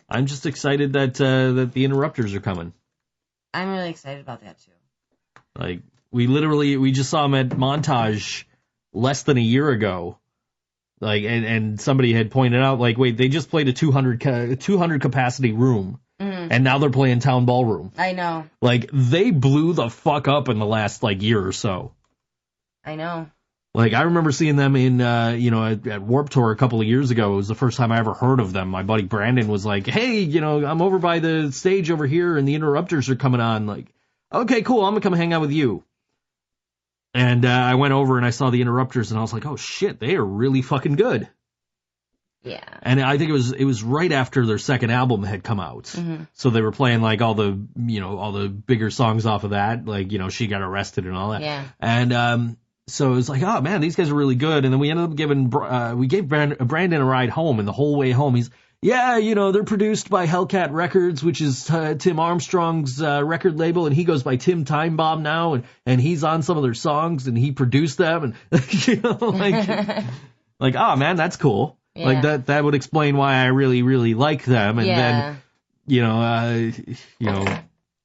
I'm just excited that the Interrupters are coming. I'm really excited about that too. Like we just saw them at Montage less than a year ago. Like and somebody had pointed out, like, wait, they just played a 200 capacity room, and now they're playing Town Ballroom. I know. Like, they blew the fuck up in the last like year or so. I know. Like, I remember seeing them in, at Warped Tour a couple of years ago. It was the first time I ever heard of them. My buddy Brandon was like, hey, I'm over by the stage over here and the Interrupters are coming on. Like, okay, cool, I'm going to come hang out with you. And I went over and I saw the Interrupters and I was like, oh shit, they are really fucking good. Yeah. And I think it was right after their second album had come out. Mm-hmm. So they were playing like all the bigger songs off of that. Like, She Got Arrested and all that. Yeah. And, so it was like, oh man, these guys are really good. And then we ended up gave Brandon a ride home, and the whole way home he's, they're produced by Hellcat Records, which is Tim Armstrong's record label, and he goes by Tim Time Bomb now, and he's on some of their songs, and he produced them, and like, oh man, that's cool. Yeah. Like that would explain why I really, really like them. And then,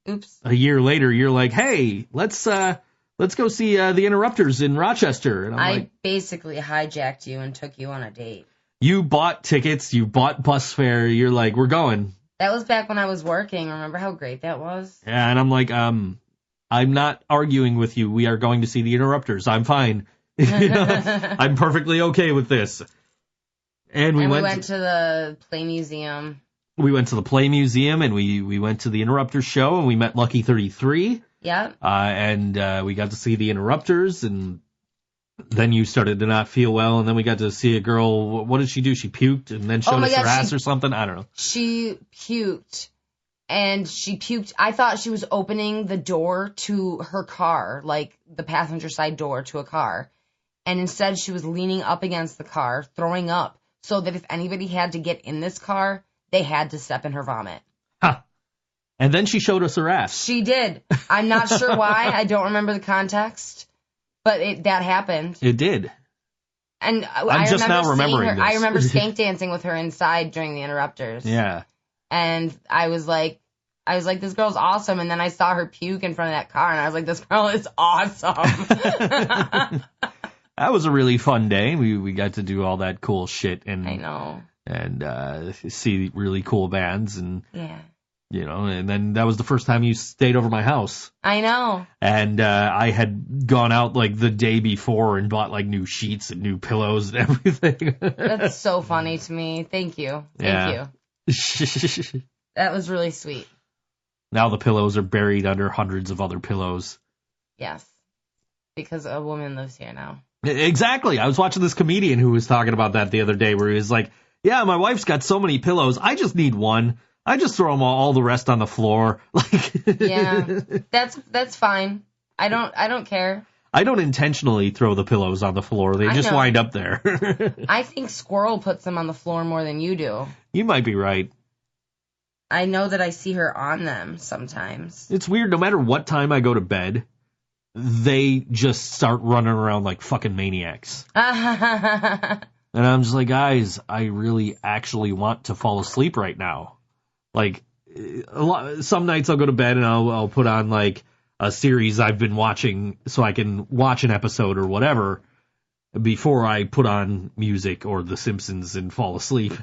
oops, a year later, you're like, hey, let's go see the Interrupters in Rochester. And I basically hijacked you and took you on a date. You bought tickets, you bought bus fare, you're like, we're going. That was back when I was working. Remember how great that was? Yeah, and I'm like, I'm not arguing with you. We are going to see the Interrupters. I'm fine. I'm perfectly okay with this. And we went to the Play Museum. We went to the Play Museum, and we went to the Interrupters show, and we met Lucky 33. Yeah. And we got to see the Interrupters, and then you started to not feel well, and then we got to see a girl. What did she do? She puked and then showed us her ass or something? I don't know. She puked, and she puked. I thought she was opening the door to her car, like the passenger side door to a car, and instead she was leaning up against the car, throwing up, so that if anybody had to get in this car, they had to step in her vomit. Huh. And then she showed us her ass. She did. I'm not sure why. I don't remember the context. But that happened. It did. And I'm just now remembering this. I remember skank dancing with her inside during the Interrupters. Yeah. And I was like, this girl's awesome. And then I saw her puke in front of that car, and I was like, this girl is awesome. That was a really fun day. We got to do all that cool shit. And I know. And see really cool bands. And yeah. And then that was the first time you stayed over my house. I know. And I had gone out like the day before and bought like new sheets and new pillows and everything. That's so funny to me. Thank you. Thank you. That was really sweet. Now the pillows are buried under hundreds of other pillows. Yes. Because a woman lives here now. Exactly. I was watching this comedian who was talking about that the other day, where he was like, yeah, my wife's got so many pillows. I just need one. I just throw them all the rest on the floor. Yeah, that's fine. I don't care. I don't intentionally throw the pillows on the floor. They just wind up there. I think Squirrel puts them on the floor more than you do. You might be right. I know that I see her on them sometimes. It's weird. No matter what time I go to bed, they just start running around like fucking maniacs. And I'm just like, guys, I really actually want to fall asleep right now. Like, some nights I'll go to bed and I'll put on like a series I've been watching so I can watch an episode or whatever before I put on music or The Simpsons and fall asleep.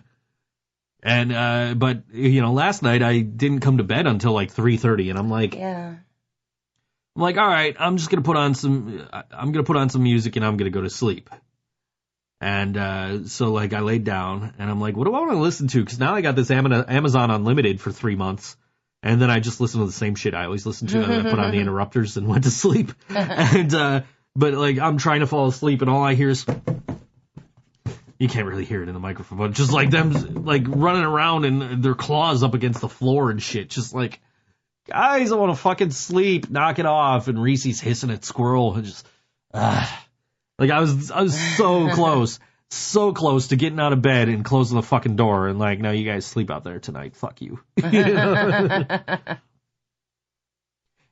And, but, you know, last night I didn't come to bed until like 3:30 and I'm like, all right, I'm going to put on some music and I'm going to go to sleep. And so, like, I laid down, and I'm like, what do I want to listen to? Because now I got this Amazon Unlimited for 3 months, and then I just listen to the same shit I always listen to, and I put on the interrupters and went to sleep. And but, like, I'm trying to fall asleep, and all I hear is... You can't really hear it in the microphone, but just, like, them, like, running around and their claws up against the floor and shit. Just, like, guys, I want to fucking sleep. Knock it off. And Reese's hissing at Squirrel. And just... Like, I was so close to getting out of bed and closing the fucking door and like, no, you guys sleep out there tonight. Fuck you. And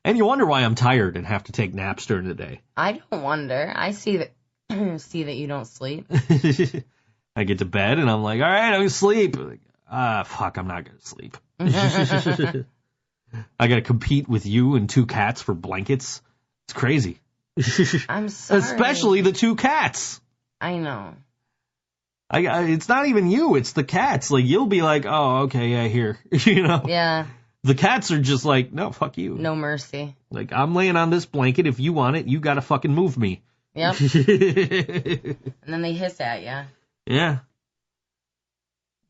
you wonder why I'm tired and have to take naps during the day. I don't wonder. I see that you don't sleep. I get to bed and I'm like, all right, I'm going to sleep. Like, fuck, I'm not going to sleep. I got to compete with you and 2 cats for blankets. It's crazy. I'm sorry. Especially the 2 cats. I know. It's not even you, it's the cats. Like, you'll be like, oh, okay, yeah, here. You know? Yeah. The cats are just like, no, fuck you. No mercy. Like, I'm laying on this blanket. If you want it, you gotta fucking move me. Yep. And then they hiss at you. Yeah.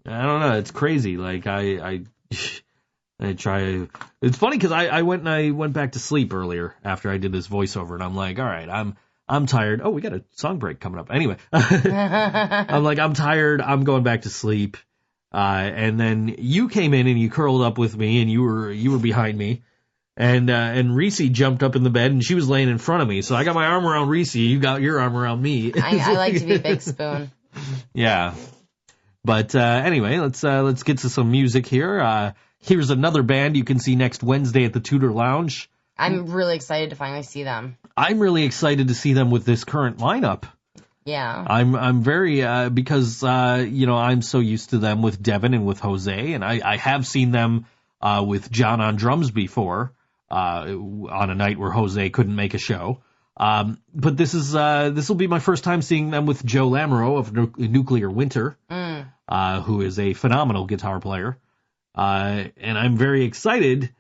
I don't know. It's crazy. Like, I try. It's funny because I went back to sleep earlier after I did this voiceover, and I'm like, all right, I'm tired. Oh, we got a song break coming up. Anyway, I'm like, I'm tired. I'm going back to sleep. And then you came in and you curled up with me, and you were behind me, and Reese jumped up in the bed, and she was laying in front of me. So I got my arm around Reese. You got your arm around me. I like to be Big Spoon. Yeah. But anyway, let's get to some music here. Here's another band you can see next Wednesday at the Tudor Lounge. I'm really excited to finally see them. I'm really excited to see them with this current lineup. Yeah. I'm very, because, I'm so used to them with Devin and with Jose, and I have seen them with John on drums before, on a night where Jose couldn't make a show. But this will be my first time seeing them with Joe Lamoureux of Nuclear Winter, who is a phenomenal guitar player. And I'm very excited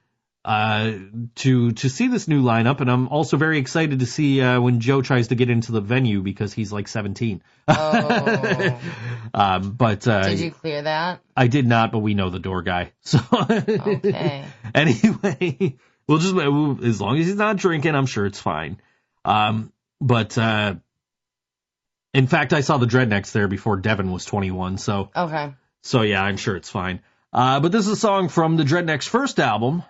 to see this new lineup, and I'm also very excited to see when Joe tries to get into the venue because he's like 17. Oh. But did you clear that? I did not, but we know the door guy. So okay. Anyway, as long as he's not drinking, I'm sure it's fine. But in fact, I saw the Dredneks there before Devin was 21. So okay. So yeah, I'm sure it's fine. But this is a song from the Dredneks' first album,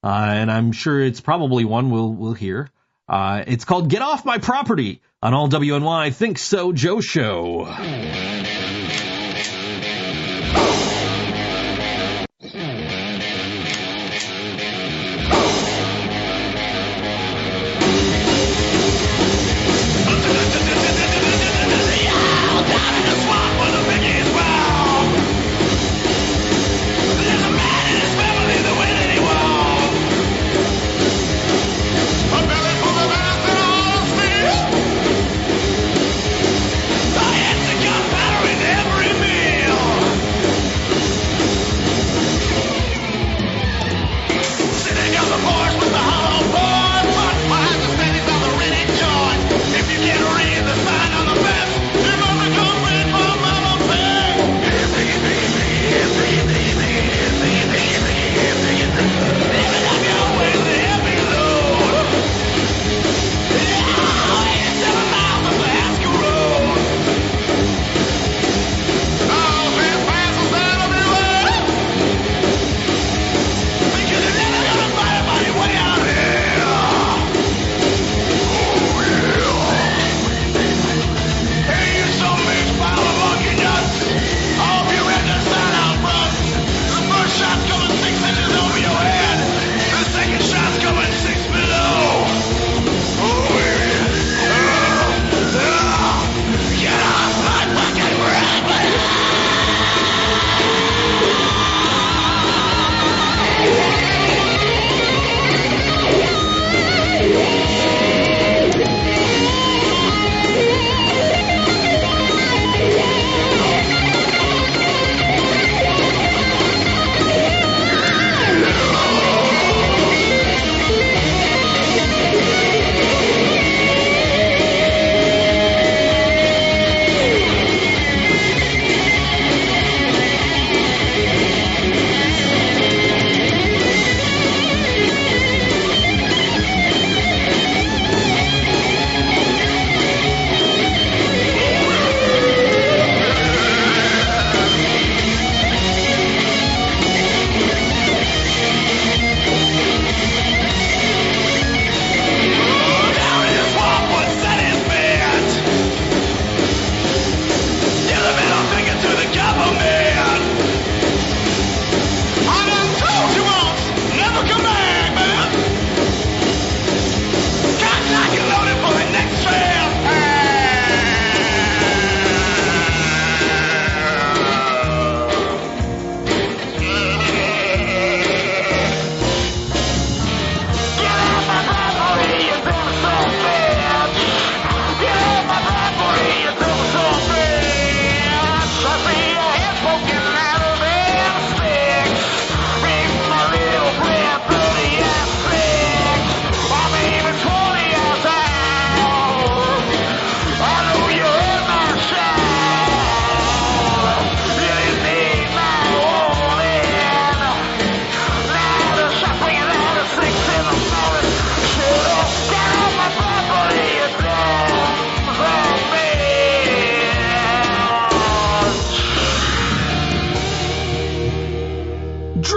and I'm sure it's probably one we'll hear. It's called Get Off My Property on all WNY ThinkSoJoe Show. Every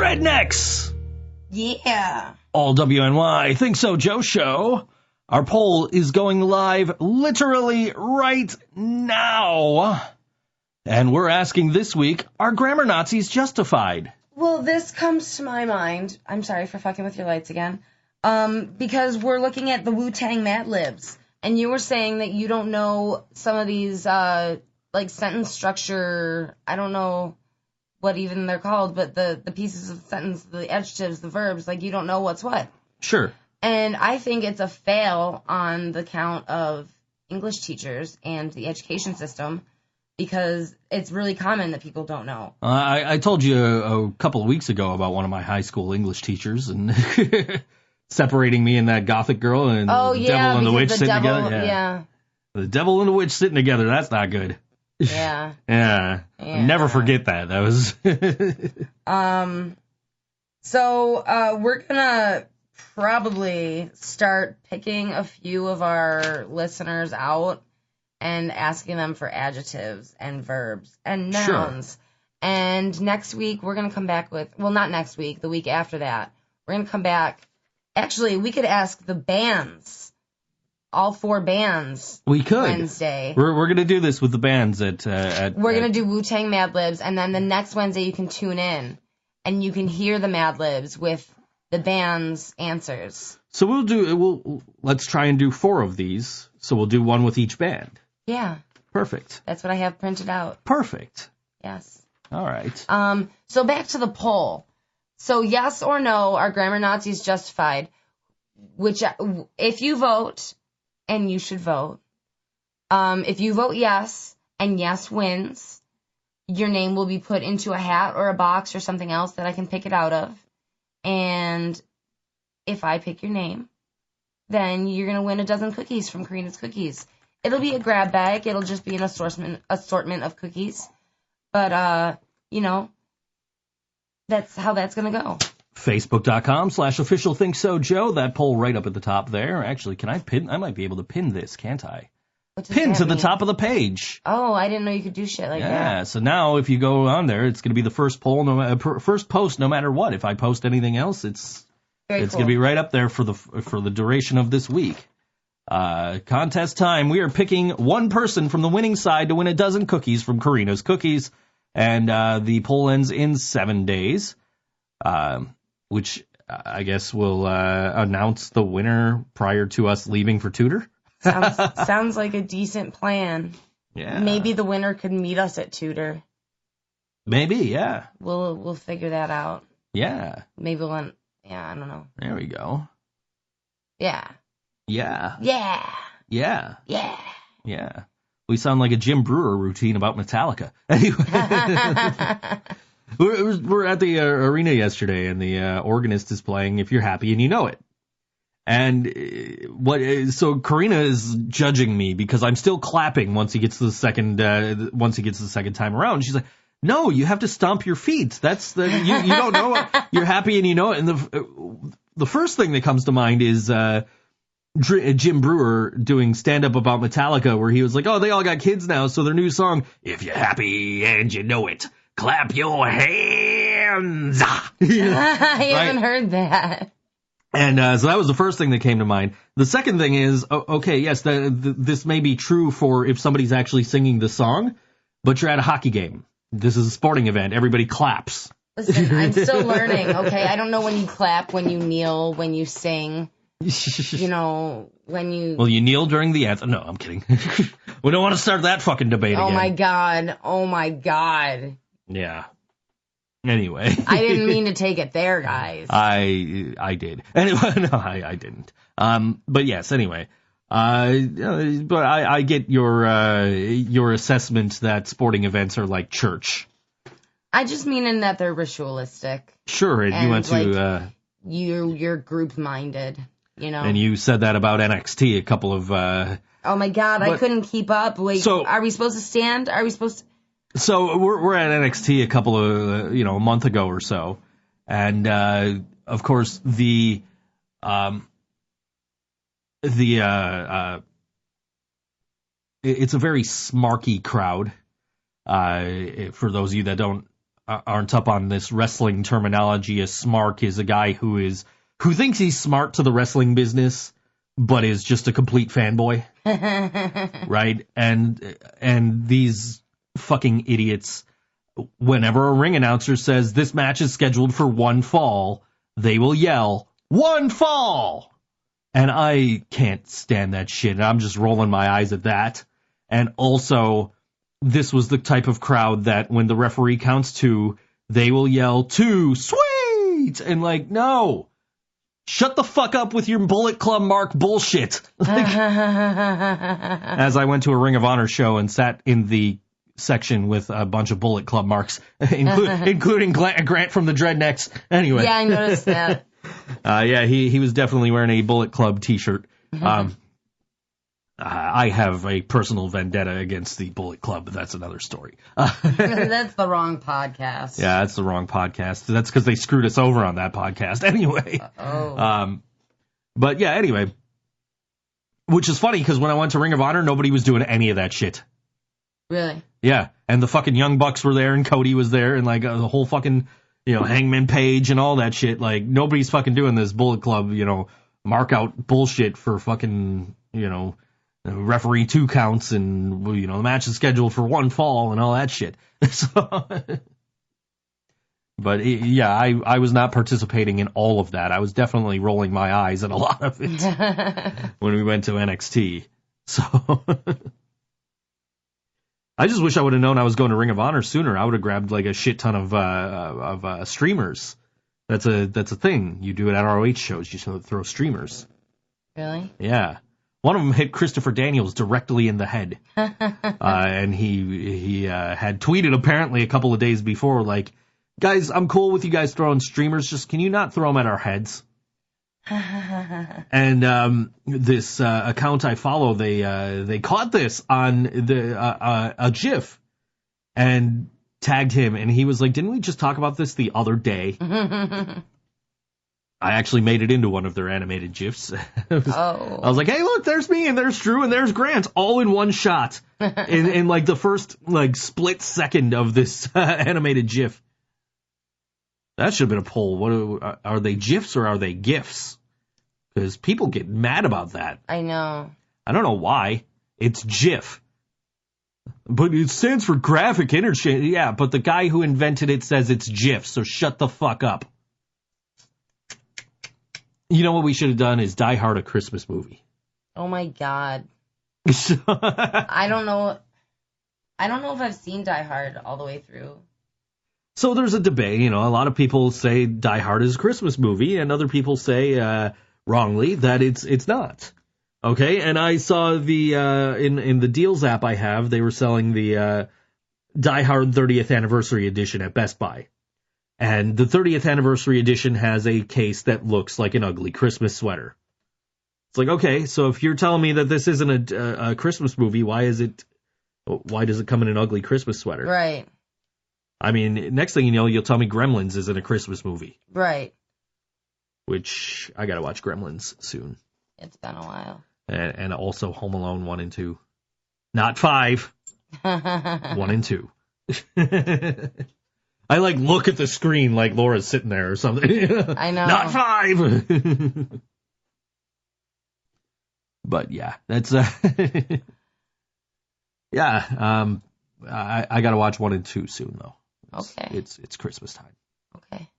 Dredneks. Yeah. All WNY ThinkSoJoe Show. Our poll is going live literally right now. And we're asking this week, are grammar Nazis justified? Well, this comes to my mind. I'm sorry for fucking with your lights again. Because we're looking at the Wu-Tang Mad Libs. And you were saying that you don't know some of these, like, sentence structure, I don't know what even they're called, but the pieces of the sentence, the adjectives, the verbs, like, you don't know what's what. Sure. And I think it's a fail on the count of English teachers and the education system because it's really common that people don't know. I told you a couple of weeks ago about one of my high school English teachers and separating me and that gothic girl and the devil and the witch sitting together. Yeah. The devil and the witch sitting together, that's not good. Yeah. Yeah. Never forget that. That was... So we're going to probably start picking a few of our listeners out and asking them for adjectives and verbs and nouns. Sure. And next week we're going to come back with, well, not next week, the week after that. We're going to come back. Actually, we could ask the bands, all 4 bands. We could. Wednesday. We're going to do this with the bands at we're going to do Wu-Tang Mad Libs, and then the next Wednesday you can tune in and you can hear the Mad Libs with the band's answers. So let's try and do 4 of these. So we'll do one with each band. Yeah. Perfect. That's what I have printed out. Perfect. Yes. All right. So back to the poll. So yes or no, are grammar Nazis justified? Which, if you vote, and you should vote, if you vote yes, and yes wins, your name will be put into a hat or a box or something else that I can pick it out of. And if I pick your name, then you're going to win a dozen cookies from Corina's Cookies. It'll be a grab bag. It'll just be an assortment of cookies. But, that's how that's going to go. Facebook.com/official ThinkSoJoe. That poll right up at the top there. Actually, I might be able to pin this, can't I? Pin to the top of the page. Oh, I didn't know you could do shit like that. Yeah, so now if you go on there, it's going to be the first poll, first post, no matter what. If I post anything else, it's going to be right up there for the duration of this week. Contest time. We are picking one person from the winning side to win a dozen cookies from Corina's Cookies, and the poll ends in 7 days, which I guess will announce the winner prior to us leaving for Tudor. Sounds like a decent plan. Yeah. Maybe the winner could meet us at Tudor. Maybe, yeah. We'll figure that out. Yeah. Maybe I don't know. There we go. Yeah. Yeah. Yeah. Yeah. Yeah. Yeah. We sound like a Jim Brewer routine about Metallica. Anyway. We're at the arena yesterday, and the organist is playing If You're Happy and You Know It. And so Corina is judging me because I'm still clapping once he gets to the second time around. She's like, "No, you have to stomp your feet. That's you don't know it. You're happy and you know it." And the first thing that comes to mind is Jim Brewer doing stand-up about Metallica, where he was like, "Oh, they all got kids now, so their new song, If You're Happy and You Know It, clap your hands." I haven't heard that. And so that was the first thing that came to mind. The second thing is, okay, yes, this may be true for if somebody's actually singing the song, but you're at a hockey game. This is a sporting event. Everybody claps. Listen, I'm still learning, okay? I don't know when you clap, when you kneel, when you sing, when you... Well, you kneel during the anthem. No, I'm kidding. We don't want to start that fucking debate again. Oh, my God. Yeah. Anyway. I didn't mean to take it there, guys. I did. Anyway, no, I didn't. But yes, anyway. But I get your assessment that sporting events are like church. I just mean in that they're ritualistic. Sure, and you went to... You're group-minded, And you said that about NXT a couple of... oh my God, I couldn't keep up. Wait, so, are we supposed to stand? Are we supposed to... So we're at NXT a couple of, a month ago or so. And, of course, it's a very smarky crowd. For those of you that don't aren't up on this wrestling terminology, a smark is a guy who thinks he's smart to the wrestling business, but is just a complete fanboy, right? And these fucking idiots, whenever a ring announcer says this match is scheduled for one fall, they will yell, "One fall!" And I can't stand that shit. And I'm just rolling my eyes at that. And also, this was the type of crowd that when the referee counts 2, they will yell 2, sweet! And like, no. Shut the fuck up with your Bullet Club mark bullshit. As I went to a Ring of Honor show and sat in the section with a bunch of Bullet Club marks, including Grant from the Dredneks. Anyway. Yeah, I noticed that. Yeah, he was definitely wearing a Bullet Club t-shirt. I have a personal vendetta against the Bullet Club, but that's another story. That's the wrong podcast. Yeah, that's the wrong podcast. That's because they screwed us over on that podcast. Anyway. But yeah, anyway. Which is funny, because when I went to Ring of Honor, nobody was doing any of that shit. Really? Yeah, and the fucking Young Bucks were there, and Cody was there, and like the whole fucking, Hangman Page and all that shit. Like, nobody's fucking doing this Bullet Club, mark out bullshit for fucking, referee 2 counts, and the match is scheduled for 1 fall and all that shit. But yeah, I was not participating in all of that. I was definitely rolling my eyes at a lot of it when we went to NXT. So I just wish I would have known I was going to Ring of Honor sooner. I would have grabbed like a shit ton of streamers. That's a thing you do at ROH shows. You throw streamers. Really? Yeah. One of them hit Christopher Daniels directly in the head. And he had tweeted apparently a couple of days before, like, guys, I'm cool with you guys throwing streamers, just can you not throw them at our heads? And this account I follow, they caught this on a GIF and tagged him, and he was like, didn't we just talk about this the other day? I actually made it into one of their animated GIFs. I was like, hey, look, there's me, and there's Drew, and there's Grant, all in one shot, in like the first like split second of this animated GIF. That should have been a poll. What are they GIFs or are they GIFs? Because people get mad about that. I know. I don't know why. It's GIF. But it stands for graphic interchange. Yeah, but the guy who invented it says it's GIF, so shut the fuck up. You know what we should have done is Die Hard, a Christmas movie. Oh my God. I don't know if I've seen Die Hard all the way through. So there's a debate, a lot of people say Die Hard is a Christmas movie, and other people say, wrongly, that it's not. Okay, and I saw the, in the Deals app I have, they were selling the, Die Hard 30th Anniversary Edition at Best Buy. And the 30th Anniversary Edition has a case that looks like an ugly Christmas sweater. It's like, okay, so if you're telling me that this isn't a Christmas movie, why does it come in an ugly Christmas sweater? Right. I mean, next thing you know, you'll tell me Gremlins isn't a Christmas movie. Right. Which, I gotta watch Gremlins soon. It's been a while. And also Home Alone 1 and 2. Not 5. 1 and 2. I look at the screen like Laura's sitting there or something. I know. Not 5! But yeah, that's, yeah, I gotta watch 1 and 2 soon though. Okay. It's Christmas time. Okay.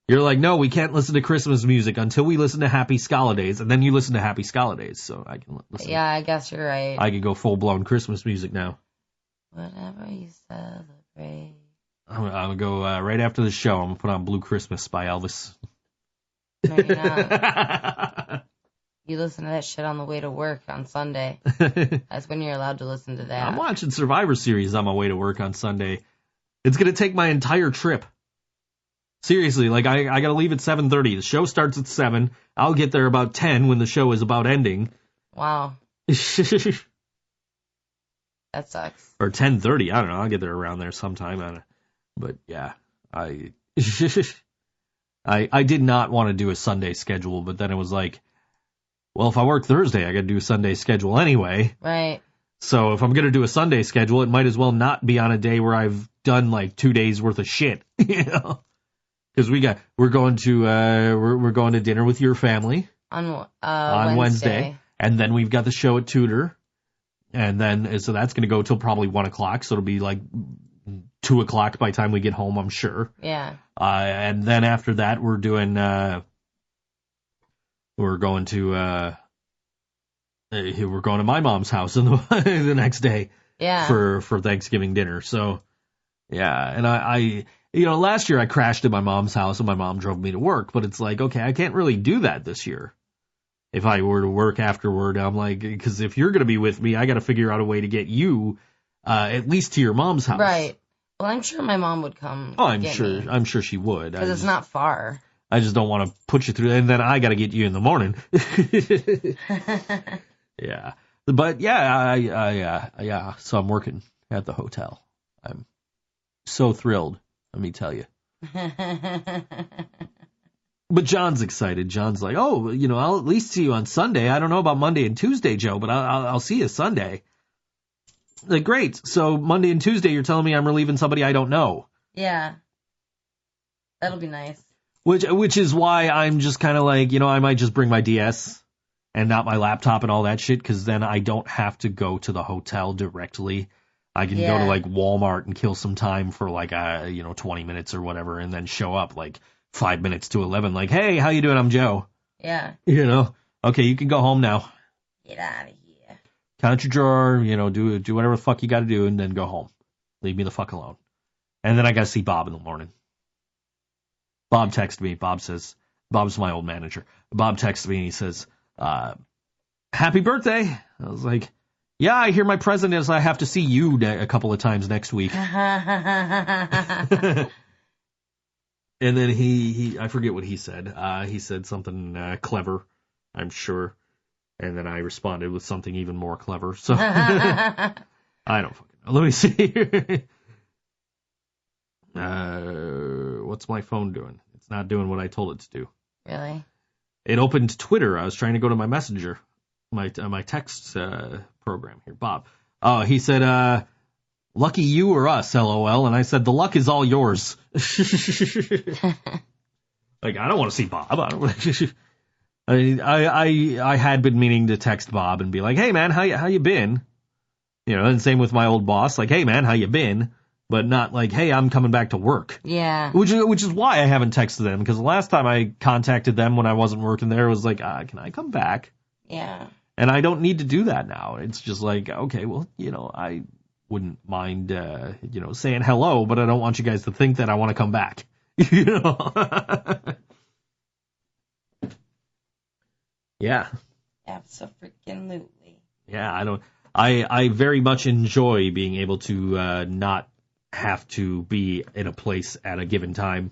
You're like, no, we can't listen to Christmas music until we listen to Happy Scaladays, and then you listen to Happy Scaladays, so I can listen. Yeah, I guess you're right. I can go full-blown Christmas music now. Whatever you celebrate. I'm gonna go right after the show. I'm gonna put on Blue Christmas by Elvis. No, you're not. You listen to that shit on the way to work on Sunday. That's when you're allowed to listen to that. I'm watching Survivor Series on my way to work on Sunday. It's gonna take my entire trip. Seriously, I gotta leave at 7:30. The show starts at 7. I'll get there about 10 when the show is about ending. Wow. That sucks. Or 10:30. I don't know. I'll get there around there sometime. But yeah, I did not want to do a Sunday schedule, but then it was like, well, if I work Thursday, I got to do a Sunday schedule anyway. Right. So if I'm going to do a Sunday schedule, it might as well not be on a day where I've done like 2 days worth of shit, you know? Because we're going to dinner with your family on Wednesday, and then we've got the show at Tudor, and then so that's going to go till probably 1 o'clock. So it'll be like 2 o'clock by the time we get home, I'm sure. Yeah. And then after that, we're going to my mom's house in the next day. Yeah. For Thanksgiving dinner. So yeah, and I last year I crashed at my mom's house and my mom drove me to work, but it's like, okay, I can't really do that this year. If I were to work afterward, I'm like, because if you're going to be with me, I got to figure out a way to get you at least to your mom's house. Right. Well, I'm sure my mom would come. Oh, I'm sure she would. Because it's not far. I just don't want to put you through, and then I got to get you in the morning. Yeah. But yeah, so I'm working at the hotel. I'm so thrilled, let me tell you. But John's excited. John's like, oh, I'll at least see you on Sunday. I don't know about Monday and Tuesday, Joe, but I'll see you Sunday. Like, great. So Monday and Tuesday, you're telling me I'm relieving somebody I don't know. Yeah. That'll be nice. Which is why I'm just kind of like, I might just bring my DS and not my laptop and all that shit, because then I don't have to go to the hotel directly. I can go to like Walmart and kill some time for like 20 minutes or whatever, and then show up like 5 minutes to 11, like, hey, how you doing? I'm Joe. Yeah. Okay, you can go home now. Get out of here. Count your drawer, do whatever the fuck you got to do, and then go home. Leave me the fuck alone. And then I got to see Bob in the morning. Bob texted me. Bob says, Bob's my old manager. Bob texted me and he says, happy birthday. I was like, yeah, I hear my present is I have to see you a couple of times next week. And then he I forget what he said. He said something clever, I'm sure. And then I responded with something even more clever. So I don't fucking know. Let me see. What's my phone doing? It's not doing what I told it to do. Really? It opened Twitter. I was trying to go to my messenger, my text program here. Bob. Oh, he said, lucky you or us, LOL. And I said, the luck is all yours. Like, I don't want to see Bob. I had been meaning to text Bob and be like, hey, man, how you been? And same with my old boss. Like, hey, man, how you been? But not like, hey, I'm coming back to work. Yeah. Which is why I haven't texted them, because the last time I contacted them when I wasn't working there, it was like, can I come back? Yeah. And I don't need to do that now. It's just like, okay, well, I wouldn't mind, saying hello, but I don't want you guys to think that I want to come back. Yeah. Abso-freaking-lutely. Yeah, I very much enjoy being able to not have to be in a place at a given time.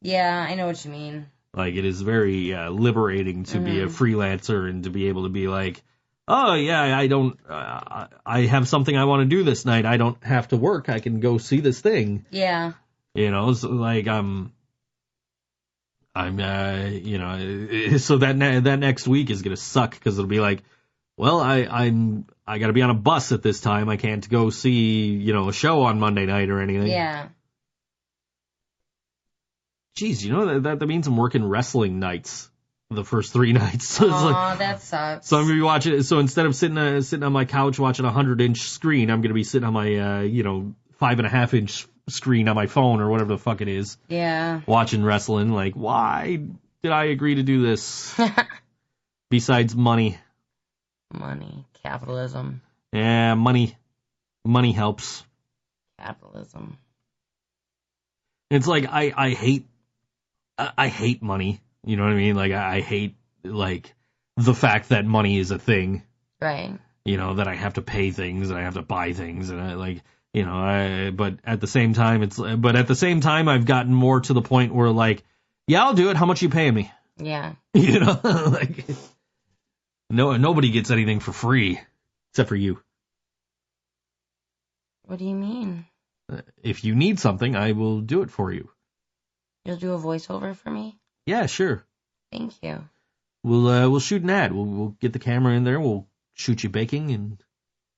Yeah, I know what you mean. Like, it is very liberating to be a freelancer and to be able to be like, oh, yeah, I have something I want to do this night. I don't have to work. I can go see this thing. Yeah. So like, so that next week is going to suck, because it'll be like, well, I got to be on a bus at this time. I can't go see, a show on Monday night or anything. Yeah. Jeez, that means I'm working wrestling nights the first 3 nights. So it's like, that sucks. So I'm gonna be watching. So instead of sitting on my couch watching a 100-inch screen, I'm gonna be sitting on my 5.5-inch screen on my phone or whatever the fuck it is. Yeah. Watching wrestling. Like, why did I agree to do this? Besides money. Money. Capitalism. Yeah, money. Money helps. Capitalism. It's like I hate money. You know what I mean? Like, I hate, like, the fact that money is a thing. Right. That I have to pay things and I have to buy things, and I, like, but at the same time, I've gotten more to the point where, like, yeah, I'll do it. How much you paying me? Yeah. Like, nobody gets anything for free except for you. What do you mean? If you need something, I will do it for you. You'll do a voiceover for me? Yeah, sure. Thank you. We'll shoot an ad. We'll get the camera in there. We'll shoot you baking, and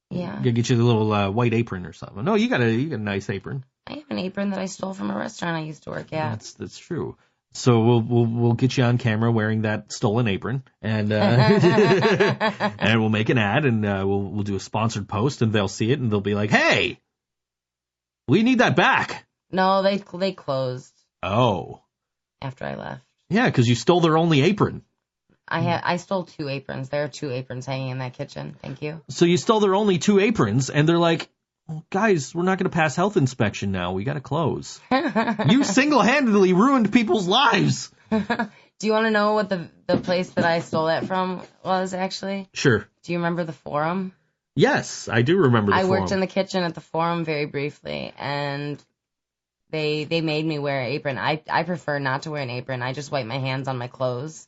Yeah. Gotta get you the little white apron or something. No, you got a nice apron. I have an apron that I stole from a restaurant I used to work at. That's true. So we'll get you on camera wearing that stolen apron, and and we'll make an ad, and we'll do a sponsored post, and they'll see it, and they'll be like, "Hey, we need that back." No, they closed. Oh. After I left. Yeah, because you stole their only apron. I stole 2 aprons. There are 2 aprons hanging in that kitchen. Thank you. So you stole their only 2 aprons, and they're like, well, guys, we're not going to pass health inspection now. We got to close. You single-handedly ruined people's lives. Do you want to know what the place that I stole that from was, actually? Sure. Do you remember the Forum? Yes, I do remember the Forum. I worked in the kitchen at the Forum very briefly, and they made me wear an apron. I prefer not to wear an apron. I just wipe my hands on my clothes,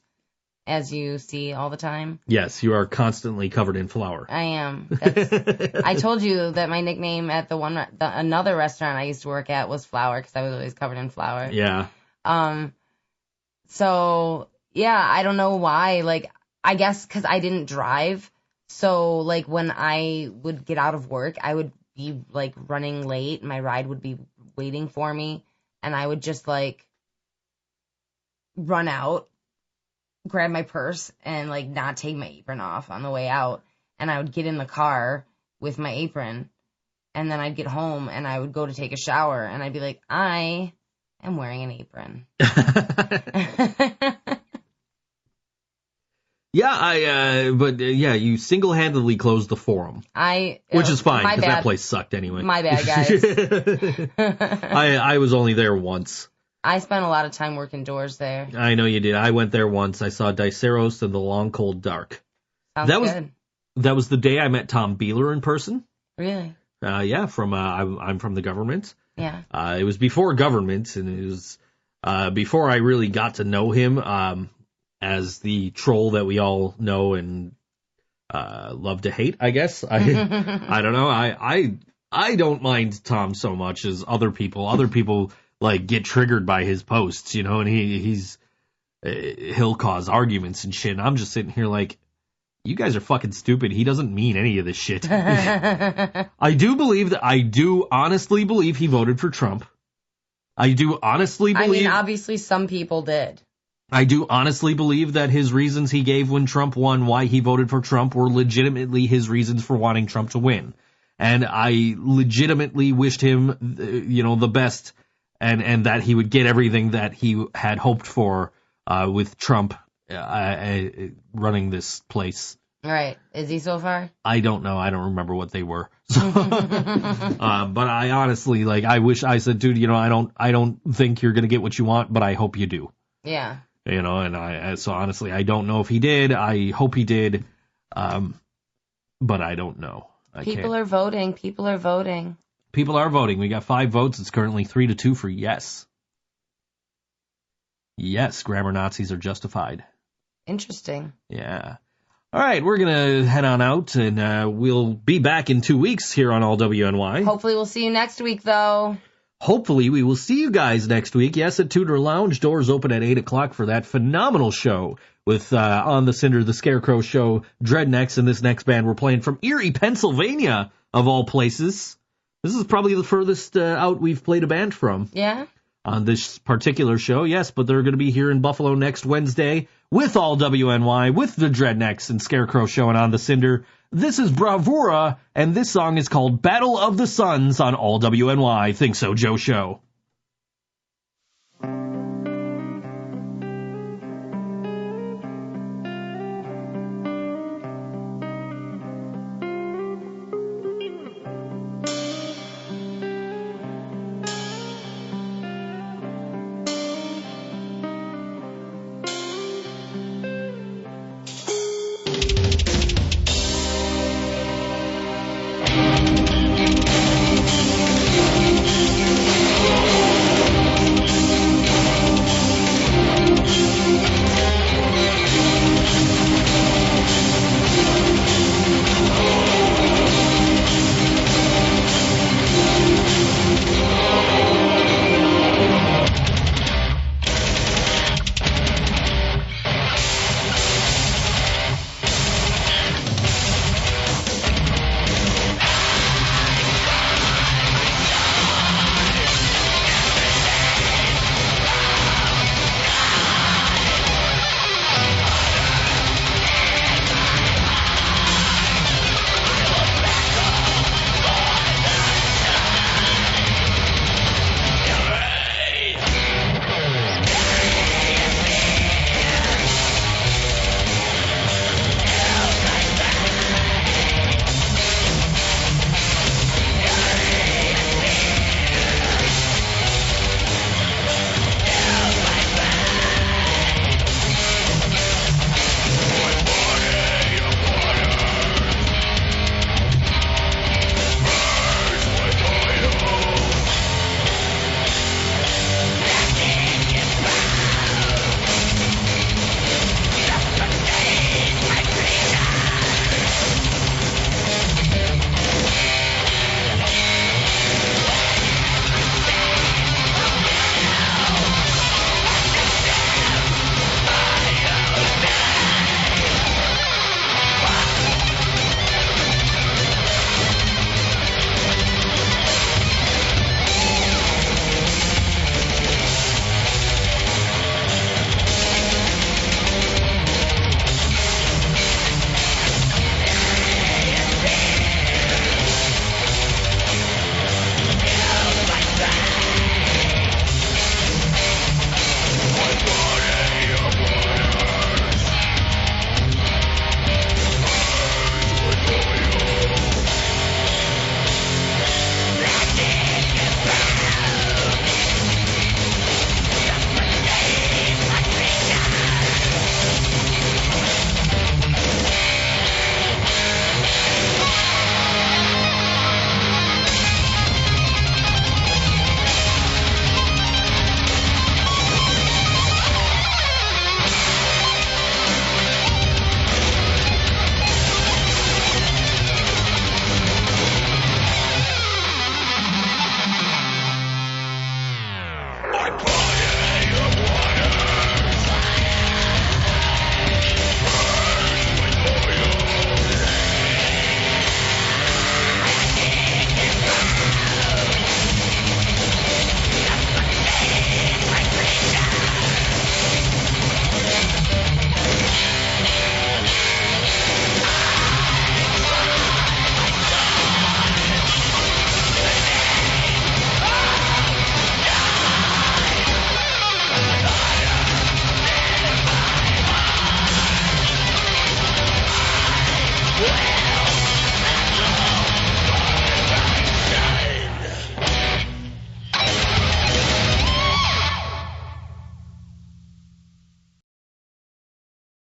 as you see all the time. Yes, you are constantly covered in flour. I am. I told you that my nickname at another restaurant I used to work at was Flour, because I was always covered in flour. Yeah. So, yeah, I don't know why. Like, I guess because I didn't drive. So, like, when I would get out of work, I would be, like, running late. My ride would be waiting for me. And I would just, like, run out, grab my purse, and, like, not take my apron off on the way out. And I would get in the car with my apron. And then I'd get home, and I would go to take a shower. And I'd be like, I am wearing an apron. Yeah, but you single-handedly closed the Forum. Which is fine, because that place sucked anyway. My bad, guys. I was only there once. I spent a lot of time working doors there. I know you did. I went there once. I saw Diceros and the Long Cold Dark. Sounds good. That was the day I met Tom Beeler in person. Really? Yeah, I'm from the government. Yeah. It was before government, and it was before I really got to know him as the troll that we all know and love to hate, I guess. I don't know. I don't mind Tom so much as other people. Other people like get triggered by his posts, you know, and he'll cause arguments and shit. And I'm just sitting here like, you guys are fucking stupid. He doesn't mean any of this shit. I do honestly believe he voted for Trump. I do honestly believe. I mean, obviously some people did. I do honestly believe that his reasons he gave when Trump won, why he voted for Trump, were legitimately his reasons for wanting Trump to win. And I legitimately wished him, the best, and that he would get everything that he had hoped for with Trump running this place. Right. Is he so far? I don't know. I don't remember what they were. So, but I honestly, I wish I said, dude, I don't think you're going to get what you want, but I hope you do. Yeah. So honestly, I don't know if he did. I hope he did. But I don't know. People are voting. People are voting. People are voting. We got 5 votes. It's currently 3-2 for yes. Yes, grammar Nazis are justified. Interesting. Yeah. All right, we're going to head on out, and we'll be back in 2 weeks here on All WNY. Hopefully we'll see you next week, though. Hopefully we will see you guys next week. Yes, at Tudor Lounge. Doors open at 8 o'clock for that phenomenal show with on the Cinder, the Scarecrow Show, Dredneks, and this next band we're playing from Erie, Pennsylvania, of all places. This is probably the furthest out we've played a band from. Yeah? On this particular show, yes, but they're going to be here in Buffalo next Wednesday with All WNY, with the Dredneks and Scarecrow Show and on the Cinder. This is Bravura, and this song is called Battle of the Suns on All WNY ThinkSoJoe Show.